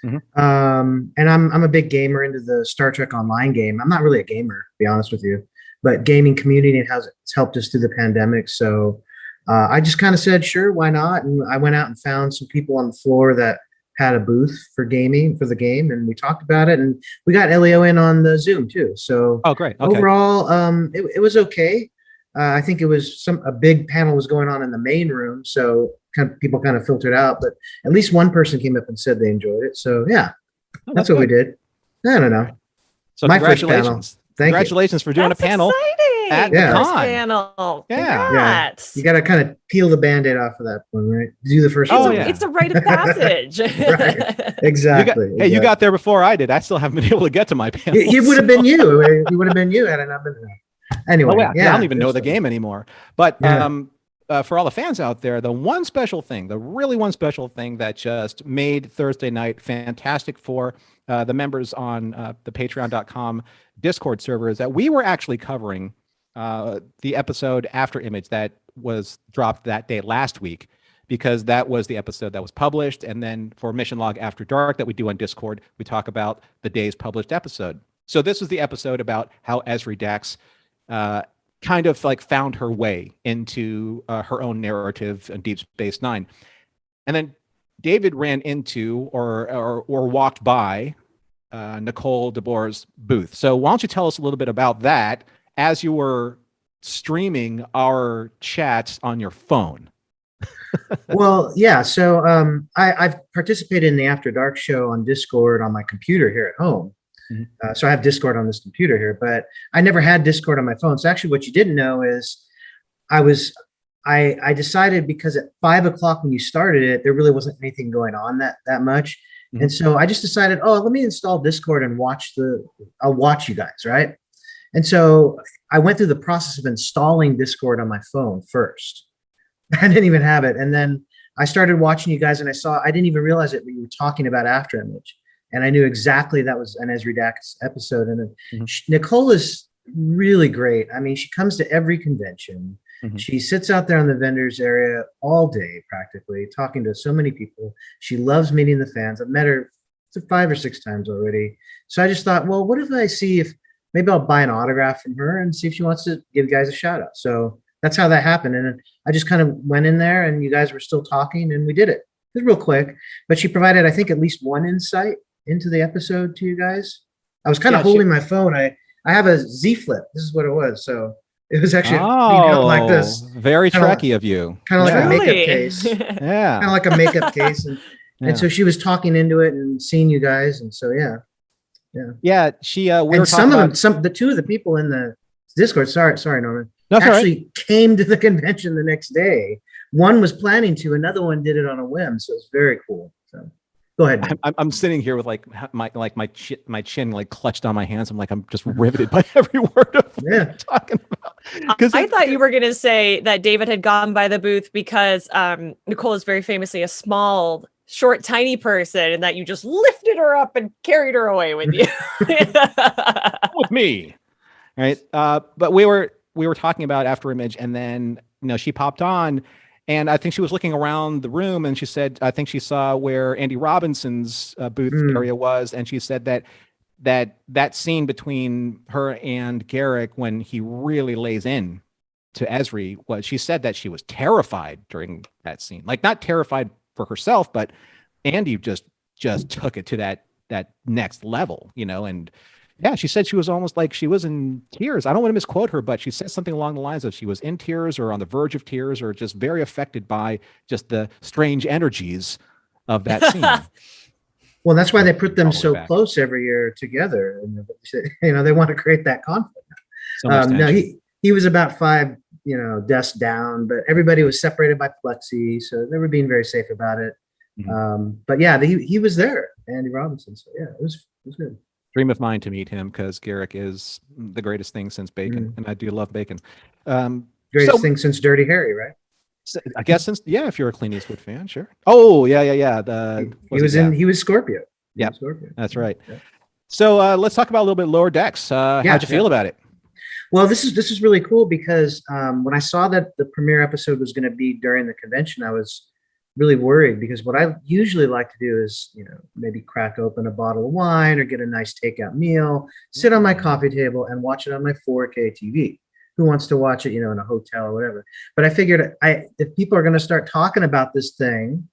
Mm-hmm. And I'm a big gamer into the Star Trek Online game. I'm not really a gamer, to be honest with you, but gaming community has helped us through the pandemic. So I just kind of said, sure, why not? And I went out and found some people on the floor that had a booth for gaming for the game, and we talked about it, and we got Elio in on the Zoom too. So great. Okay. Overall, it was okay. I think it was a big panel was going on in the main room, so people kind of filtered out, but at least one person came up and said they enjoyed it. So yeah, that's what we did. I don't know. So my first panel. Congratulations for doing a panel. At the con. Panel. Yeah. You got to kind of peel the Band-Aid off of that one, right? Do the first one. It's a rite of passage. Right. Exactly. You got there before I did. I still haven't been able to get to my panel. It would have been you. It would have been you had it not been there. Anyway. I don't even know the game anymore. But for all the fans out there, the one special thing that just made Thursday night fantastic for the members on the patreon.com Discord server is that we were actually covering the episode After Image that was dropped that day last week, because that was the episode that was published. And then for Mission Log After Dark that we do on Discord, we talk about the day's published episode. So this was the episode about how Ezri Dax kind of like found her way into her own narrative in Deep Space Nine. And then David ran into or walked by Nicole DeBoer's booth. So why don't you tell us a little bit about that as you were streaming our chats on your phone? Well, yeah. So I've participated in the After Dark show on Discord on my computer here at home. Mm-hmm. So I have Discord on this computer here, but I never had Discord on my phone. So actually what you didn't know is I decided, because at 5:00 when you started it, there really wasn't anything going on that much. Mm-hmm. And so I just decided, let me install Discord and I'll watch you guys. Right. And so I went through the process of installing Discord on my phone first. I didn't even have it. And then I started watching you guys, and I didn't even realize it, but you were talking about After Image. And I knew exactly that was an Ezri Dax episode. And Nicole is really great. I mean, she comes to every convention. Mm-hmm. She sits out there in the vendors area all day, practically, talking to so many people. She loves meeting the fans. I've met her 5 or 6 times already. So I just thought, well, what if maybe I'll buy an autograph from her and see if she wants to give guys a shout out. So that's how that happened. And I just kind of went in there, and you guys were still talking, and we did it. It was real quick, but she provided, I think, at least one insight into the episode to you guys. I was kind of holding my phone. I have a Z Flip. This is what it was. So it was actually like this. Very Trekkie of you. Kind of like a makeup case. Yeah. Kind of like a makeup case. And so she was talking into it and seeing you guys. And so, yeah. She, and some of them, the two of the people in the Discord, sorry, Norman, came to the convention the next day. One was planning to, another one did it on a whim. So it's very cool. So go ahead. I'm sitting here with my chin like clutched on my hands. I'm just riveted by every word of what you're talking about. I thought you were going to say that David had gone by the booth because Nicole is very famously a small, short, tiny person, and that you just lifted her up and carried her away with you. With me, right? But we were talking about After Image, and then she popped on. And I think she was looking around the room, and she said, I think she saw where Andy Robinson's booth area was, and she said that scene between her and Garrick when he really lays in to Ezri, was she said that she was terrified during that scene, like not terrified for herself, but Andy just took it to that next level, and yeah, she said she was almost like she was in tears. I don't want to misquote her, but she said something along the lines of she was in tears or on the verge of tears or just very affected by just the strange energies of that scene. Well, that's why they put them All the way so back. close every year together. And they want to create that conflict. So much No, tension. he was about 5, desks down, but everybody was separated by plexi, so they were being very safe about it. But yeah, he was there, Andy Robinson. So yeah, it was good. Dream of mine to meet him because Garrick is the greatest thing since bacon, and I do love bacon. Greatest thing since Dirty Harry, right? So I guess if you're a Clint Eastwood fan, sure. Oh yeah. He was Scorpio. Yeah, Scorpio. that's right. Yeah. So let's talk about a little bit Lower Decks. How'd you feel about it? Well, this is really cool because when I saw that the premiere episode was going to be during the convention, I was really worried because what I usually like to do is, maybe crack open a bottle of wine or get a nice takeout meal, sit on my coffee table and watch it on my 4K TV. Who wants to watch it, in a hotel or whatever? But I figured if people are going to start talking about this thing,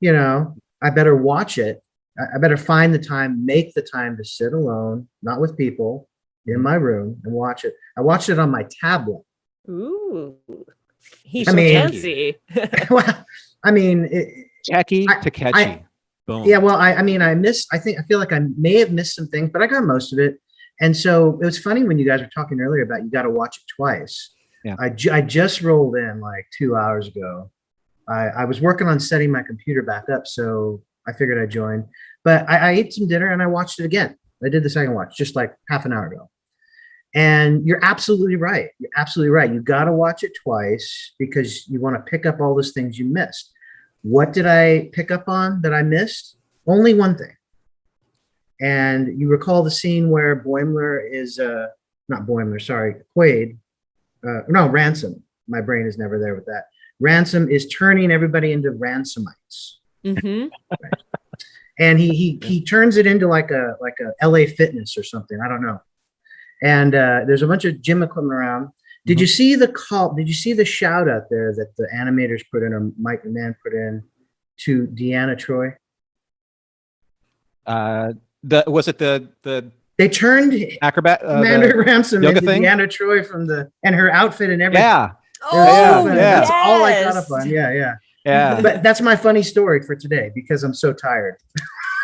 I better watch it. I better find the time, make the time to sit alone, not with people, in my room and watch it. I watched it on my tablet. Ooh, he's I mean- fancy. Well, I mean, Techie to catchy. Boom. yeah, well, I feel like I may have missed some things, but I got most of it. And so it was funny when you guys were talking earlier about you got to watch it twice. Yeah. I just rolled in like 2 hours ago. I was working on setting my computer back up, so I figured I'd join. But I ate some dinner and I watched it again. I did the second watch just like half an hour ago. And you're absolutely right. You're absolutely right. You got to watch it twice because you want to pick up all those things you missed. What did I pick up on that I missed? Only one thing. And you recall the scene where Boimler is, not Boimler, sorry, Quaid. No, Ransom. My brain is never there with that. Ransom is turning everybody into ransomites. Mm-hmm. And he turns it into like a LA Fitness or something. I don't know. And there's a bunch of gym equipment around. Did you see the call? Did you see the shout out there that the animators put in, or Mike McMahon put in, to Deanna Troy? Was it the They turned acrobat Commander Ransom yoga into thing? Deanna Troy and her outfit and everything. Yeah, Oh, Yeah, yeah. That's all I got yes. up on. Yeah. yeah. But that's my funny story for today because I'm so tired.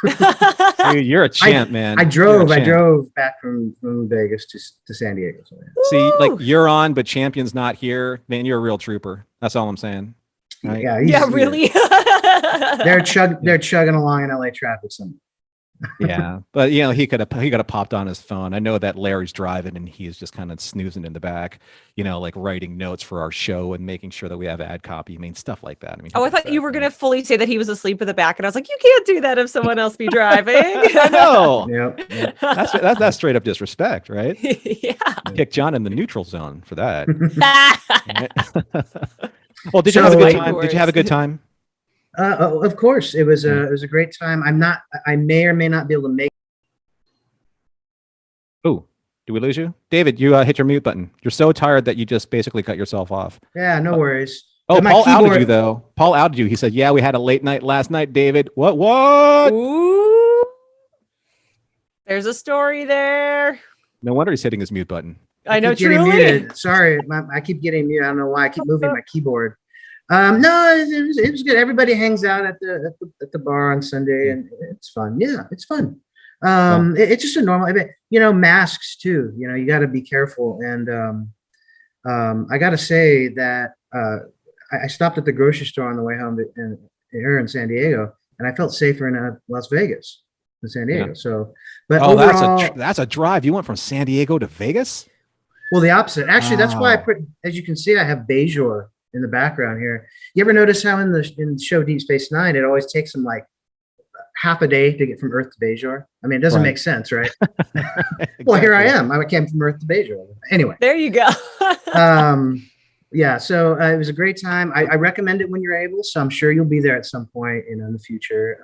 Dude, you're a champ, man. I You're a champ. drove back from Vegas to San Diego. So, yeah. See, like Woo. you're on, but Champion's not here. Man, you're a real trooper. That's all I'm saying. Right? Yeah, Yeah, really. They're chugging along in LA traffic. Yeah, but he could have popped on his phone. I know that Larry's driving and he's just kind of snoozing in the back, like writing notes for our show and making sure that we have ad copy. I mean, stuff like that. I mean, Oh, I thought you were gonna fully say that he was asleep in the back, and I was like, you can't do that if someone else be driving. I know. Yep. That's straight up disrespect, right? Yeah. Kick John in the neutral zone for that. Well, did you So, have a good like- time? Did you have a good time? Of course, it was a great time. I may or may not be able to make. Oh, did we lose you, David? You hit your mute button. You're so tired that you just basically cut yourself off. Yeah, no worries. Oh, But my Paul outed keyboard- you though. Paul outed you. He said, "Yeah, we had a late night last night, David." What? Ooh. There's a story there. No wonder he's hitting his mute button. I know, keep getting truly. muted. Sorry, I keep getting muted. I don't know why. I keep moving my keyboard. No, it was good. Everybody hangs out at the bar on Sunday, and it's fun. Yeah, it's fun. It's just a normal. Masks too. You got to be careful. And I got to say that I stopped at the grocery store on the way home here in San Diego, and I felt safer in Las Vegas than San Diego. Yeah. So, but Oh, overall, that's a drive. You went from San Diego to Vegas? well, the opposite. Actually, that's why I Wow. put. As you can see, I have Bajor in the background here. You ever notice how in the show Deep Space Nine, it always takes them like half a day to get from Earth to Bajor? I mean, it doesn't Right. make sense, right? Well, here I am. I came from Earth to Bajor. Anyway, There you go. yeah, so it was a great time. I recommend it when you're able. So I'm sure you'll be there at some point in the future.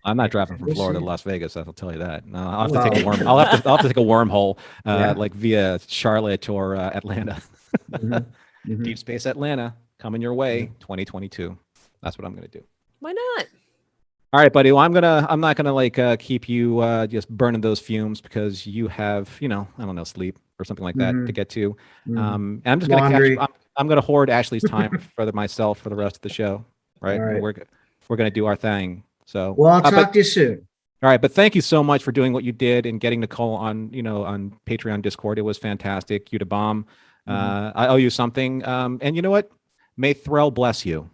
I'm not driving from We'll Florida to see. Las Vegas. I'll tell you that. No, I'll have to take a Well, worm. I'll have to take a wormhole, Yeah. like via Charlotte or Atlanta. Mhm. Mhm. Deep Space Atlanta coming your way, 2022. That's what I'm gonna do. Why not? All right, buddy. Well, I'm not gonna like keep you just burning those fumes because you have, I don't know, sleep or something like that to Mhm. get to. Mhm. And I'm just Laundry. I'm gonna hoard Ashley's time myself for the rest of the show. Right. All right. We're gonna do our thing. So. Well, I'll talk But to you soon. all right, but thank you so much for doing what you did and getting Nicole on, on Patreon Discord. It was fantastic. You to bomb. I owe you something. And you know what? May Threll bless you.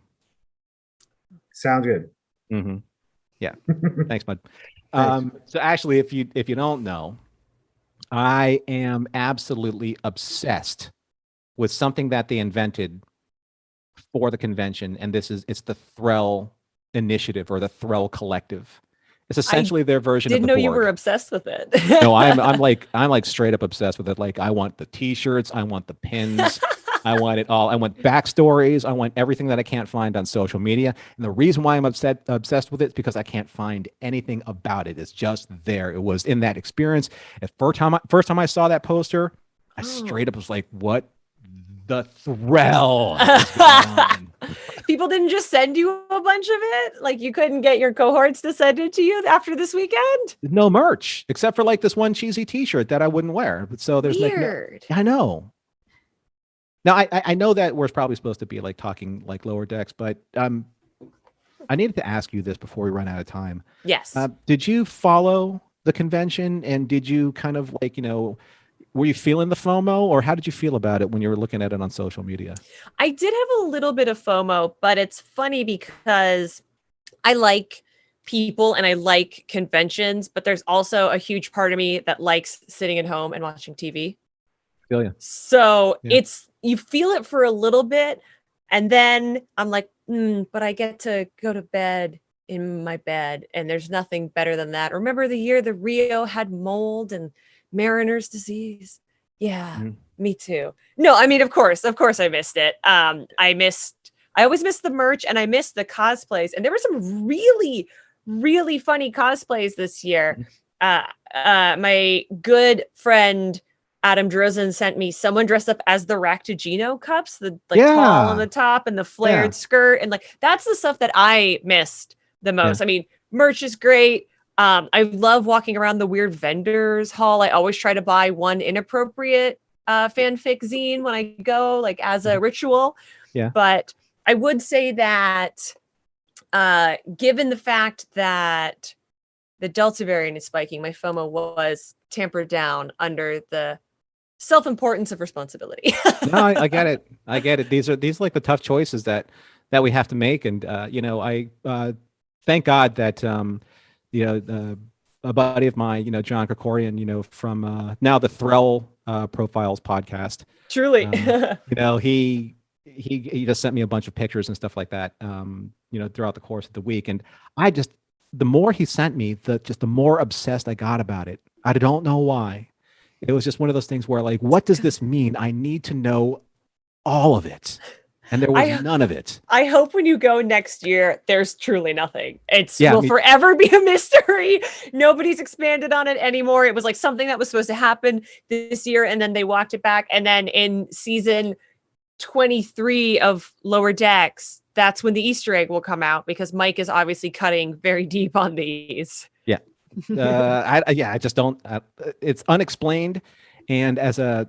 Sounds good. Mm-hmm. Yeah. Thanks, bud. So actually, if you don't know, I am absolutely obsessed with something that they invented for the convention, and it's the Threll Initiative or the Threll Collective. It's essentially their version of Didn't the know you Borg. were obsessed with it. No, I'm like straight up obsessed with it. Like I want the T-shirts, I want the pins, I want it all. I want backstories. I want everything that I can't find on social media. And the reason why I'm obsessed with it is because I can't find anything about it. It's just there. It was in that experience. At first time I saw that poster, I straight up was like, "What the Threll is going on?" People didn't just send you a bunch of it? Like you couldn't get your cohorts to send it to you after this weekend? No merch except for like this one cheesy T-shirt that I wouldn't wear. But so there's Weird. I know. Now I know that we're probably supposed to be like talking like lower decks, but I needed to ask you this before we run out of time. Yes. Did you follow the convention and did you kind of like, were you feeling the FOMO or how did you feel about it when you were looking at it on social media? I did have a little bit of FOMO, but it's funny because I like people and I like conventions, but there's also a huge part of me that likes sitting at home and watching TV. Feel you. So Yeah. you feel it for a little bit and then I'm like, but I get to go to bed in my bed and there's nothing better than that. Remember the year the Rio had mold and Mariner's disease? Yeah, me too. No, I mean, of course I missed it. I always missed the merch and I missed the cosplays. And there were some really, really funny cosplays this year. My good friend Adam Drozen sent me someone dressed up as the Raktajino cups, the tall on the top and the flared skirt. And like, that's the stuff that I missed the most. Yeah. I mean, merch is great. I love walking around the weird vendors hall. I always try to buy one inappropriate fanfic zine when I go, like as a ritual. Yeah. But I would say that given the fact that the Delta variant is spiking, my FOMO was tempered down under the self-importance of responsibility. No, I get it. I get it. These are like the tough choices that we have to make. And, I thank God that, a buddy of mine, John Krikorian, from now the Threll Profiles podcast. Truly. He just sent me a bunch of pictures and stuff like that, throughout the course of the week. And the more he sent me, the more obsessed I got about it. I don't know why. It was just one of those things where like, what does this mean? I need to know all of it. And there was none of it. I hope when you go next year, there's truly nothing. Will forever be a mystery. Nobody's expanded on it anymore. It was like something that was supposed to happen this year, and then they walked it back. And then in season 23 of Lower Decks, that's when the Easter egg will come out because Mike is obviously cutting very deep on these. Yeah. I just don't. It's unexplained, and as a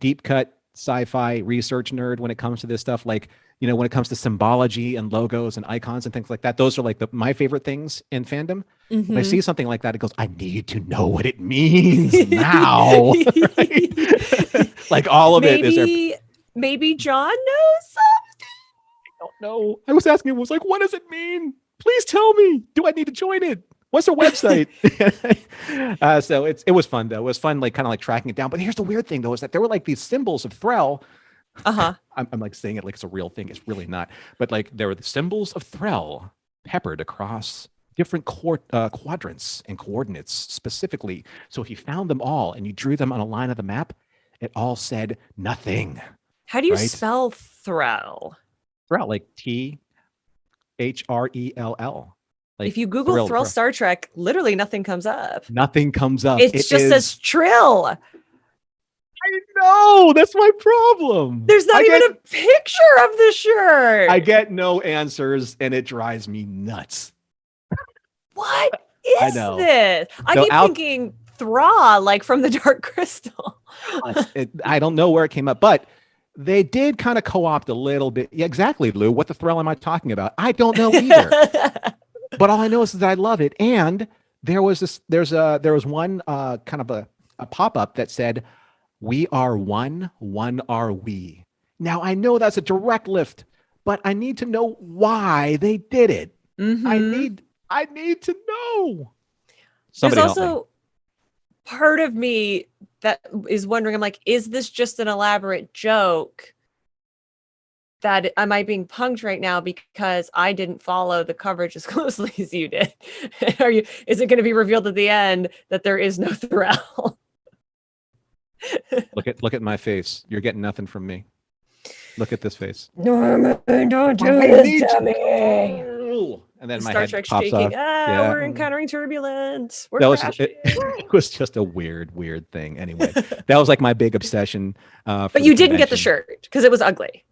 deep cut sci-fi research nerd, when it comes to this stuff, like when it comes to symbology and logos and icons and things like that, those are like my favorite things in fandom. When I see something like that, it goes, I need to know what it means now. Right? Like all of it is there. Maybe John knows something. I don't know. I was asking him, was like, what does it mean? Please tell me. Do I need to join it? What's their website? So it was fun though. It was fun, like kind of like tracking it down. But here's the weird thing though, is that there were like these symbols of Threll. I'm like saying it like it's a real thing. It's really not. But like there were the symbols of Threll peppered across different quadrants and coordinates specifically. So if you found them all and you drew them on a line of the map, it all said nothing. How do you Right? spell Threll? Thrall, like Threll. Like If you Google thrill, Thrall thrill. Star Trek, literally nothing comes up. Nothing comes up. It It just is. says Trill. I know. That's my problem. There's not I even get, a picture of the shirt. I get no answers, and it drives me nuts. What I is know. this? I So keep out- thinking Thra, like from the Dark Crystal. I don't know where it came up, but they did kind of co-opt a little bit. Yeah, exactly, Lou. What the thrill am I talking about? I don't know either. But all I know is that I love it. And there was one kind of a pop-up that said, "We are one are we." Now I know that's a direct lift, but I need to know why they did it. Mhm. I need to know. There's Somebody help me. also part of me that is wondering, I'm like, is this just an elaborate joke? That am I being punked right now because I didn't follow the coverage as closely as you did? Is it going to be revealed at the end that there is no Thrall? Look at my face. You're getting nothing from me. Look at this face. Norman, don't do I this need to to me. know. And then my Star head Trek pops shaking. off. Ah, Yeah. we're encountering turbulence. We're That was crashing. it was just a weird thing. Anyway, that was like my big obsession. For But the you didn't get the convention. shirt because it was ugly.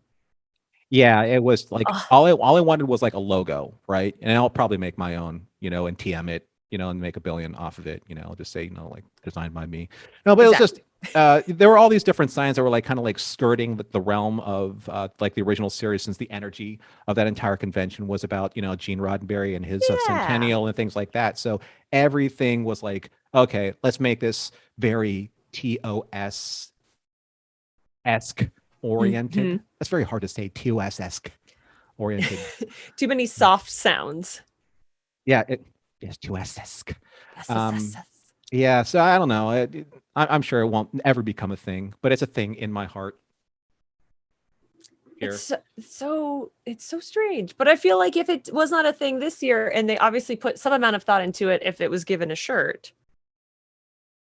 Yeah, it was like Ugh. all I wanted was like a logo, right? And I'll probably make my own, and TM it, and make $1 billion off of it, just say, like designed by me. No, but it was just there were all these different signs that were like kind of like skirting the realm of like the original series, since the energy of that entire convention was about, Gene Roddenberry and his Yeah. Centennial and things like that. So everything was like, okay, let's make this very TOS esque oriented. Mhm. That's very hard to say. TOS esque oriented. Too many soft sounds. Yeah, it is TOS esque. Yes, Um, yes, yes. Yeah, so I don't know. I'm sure it won't ever become a thing, but it's a thing in my heart. Here. It's so strange. But I feel like if it was not a thing this year, and they obviously put some amount of thought into it, if it was given a shirt,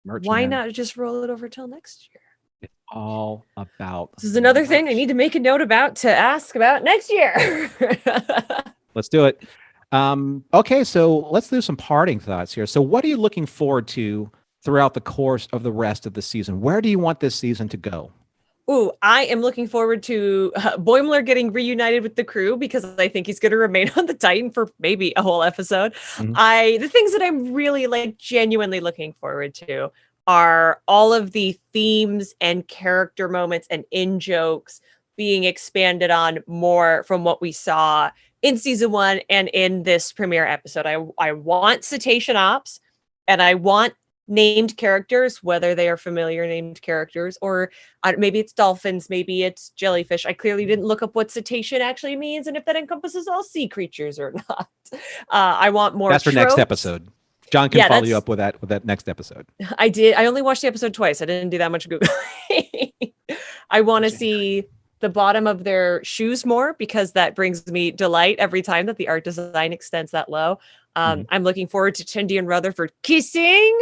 Merch, why man. not just roll it over till next year? It's all about. This is another thing I merch. need to make a note about to ask about next year. Let's do it. Okay, so let's do some parting thoughts here. So, what are you looking forward to throughout the course of the rest of the season? Where do you want this season to go? Ooh, I am looking forward to Boimler getting reunited with the crew because I think he's going to remain on the Titan for maybe a whole episode. Mhm. The things that I'm really genuinely looking forward to are all of the themes and character moments and in jokes being expanded on more from what we saw in season 1 and in this premiere episode. I want Cetacean Ops, and I want named characters, whether they are familiar named characters or maybe it's dolphins, maybe it's jellyfish. I clearly didn't look up what cetacean actually means and if that encompasses all sea creatures or not. I want more. That's for next tropes. episode. John can Yeah, follow you that's- up with that next episode. I did. I only watched the episode twice. I didn't do that much Googling. I want to see the bottom of their shoes more because that brings me delight every time that the art design extends that low. Mhm. I'm looking forward to Tindy and Rutherford kissing.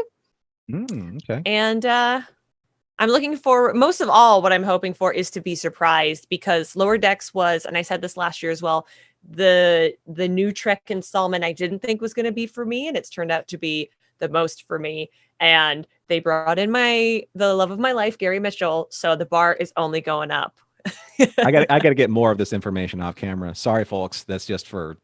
Okay. And I'm looking for, most of all, what I'm hoping for is to be surprised because Lower Decks was, and I said this last year as well, the new Trek installment I didn't think was going to be for me, and it's turned out to be the most for me. And they brought in the love of my life, Gary Mitchell, so the bar is only going up. I got to get more of this information off camera. Sorry, folks. That's just for.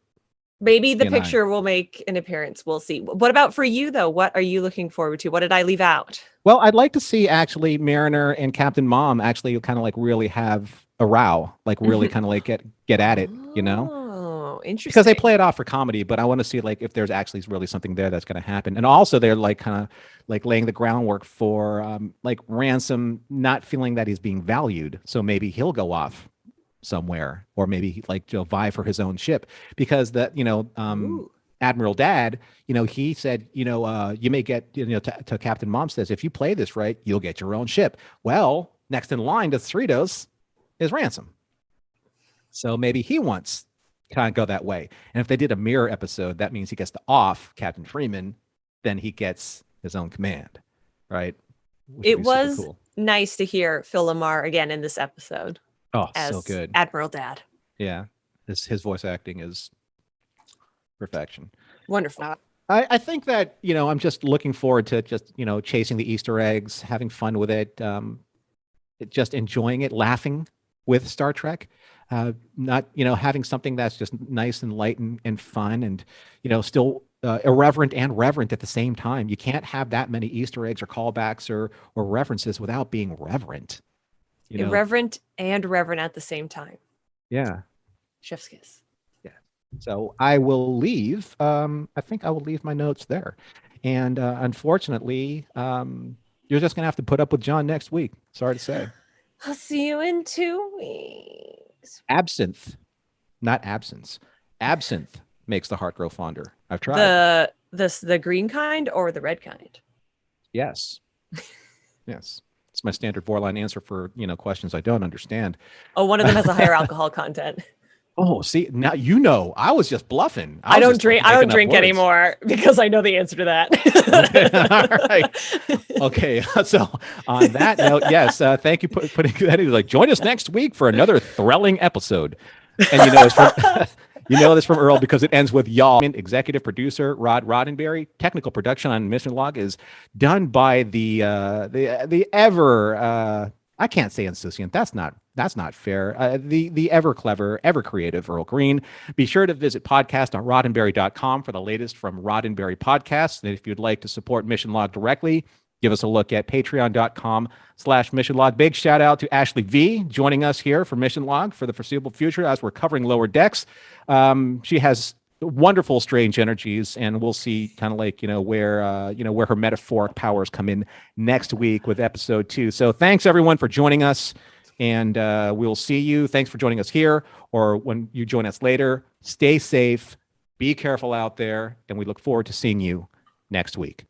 Maybe the You and I. picture will make an appearance. We'll see. What about for you, though? What are you looking forward to? What did I leave out? Well, I'd like to see actually Mariner and Captain Mom actually kind of like really have a row, like really kind of like get at it, Oh, interesting. because they play it off for comedy, but I want to see like if there's actually really something there that's going to happen. And also they're like kind of like laying the groundwork for like Ransom not feeling that he's being valued. So maybe he'll go off somewhere, or maybe like vie for his own ship, because that Ooh. Admiral Dad, he said, you may get, to Captain Mom says, if you play this right, you'll get your own ship. Well, next in line to Cerritos is Ransom. So maybe he wants to kind of go that way. And if they did a mirror episode, that means he gets to off Captain Freeman, then he gets his own command, right? Which would It be super was cool. nice to hear Phil Lamar again in this episode. Oh, as so good. Admiral Dad. Yeah. His voice acting is perfection. Wonderful. I think that, I'm just looking forward to just, chasing the Easter eggs, having fun with it, just enjoying it, laughing with Star Trek. Not, having something that's just nice and light and fun and, still irreverent and reverent at the same time. You can't have that many Easter eggs or callbacks or references without being reverent. Irreverent and reverent at the same time. Yeah. Chef's kiss. So I will leave. I think I will leave my notes there. And unfortunately, you're just going to have to put up with John next week. Sorry to say. I'll see you in 2 weeks. Absinthe, not absence. Absinthe makes the heart grow fonder. I've tried. The green kind or the red kind? Yes. Yes. It's my standard Vorline answer for, questions I don't understand. Oh, one of them has a higher alcohol content. Oh, see, now I was just bluffing. I don't drink anymore because I know the answer to that. Okay. All right. Okay. So on that note, yes, thank you for putting that in. Like, join us next week for another thrilling episode. And this from Earl because it ends with y'all. Executive producer Rod Roddenberry. Technical production on Mission Log is done by the ever I can't say insouciant. That's not fair. The ever clever, ever creative Earl Green. Be sure to visit podcast.roddenberry.com for the latest from Roddenberry Podcasts. And if you'd like to support Mission Log directly, give us a look at patreon.com/Mission Log. Big shout out to Ashley V joining us here for Mission Log for the foreseeable future as we're covering Lower Decks. She has wonderful strange energies, and we'll see kind of like where her metaphoric powers come in next week with episode 2. So thanks everyone for joining us, and we'll see you. Thanks for joining us here, or when you join us later. Stay safe, be careful out there, and we look forward to seeing you next week.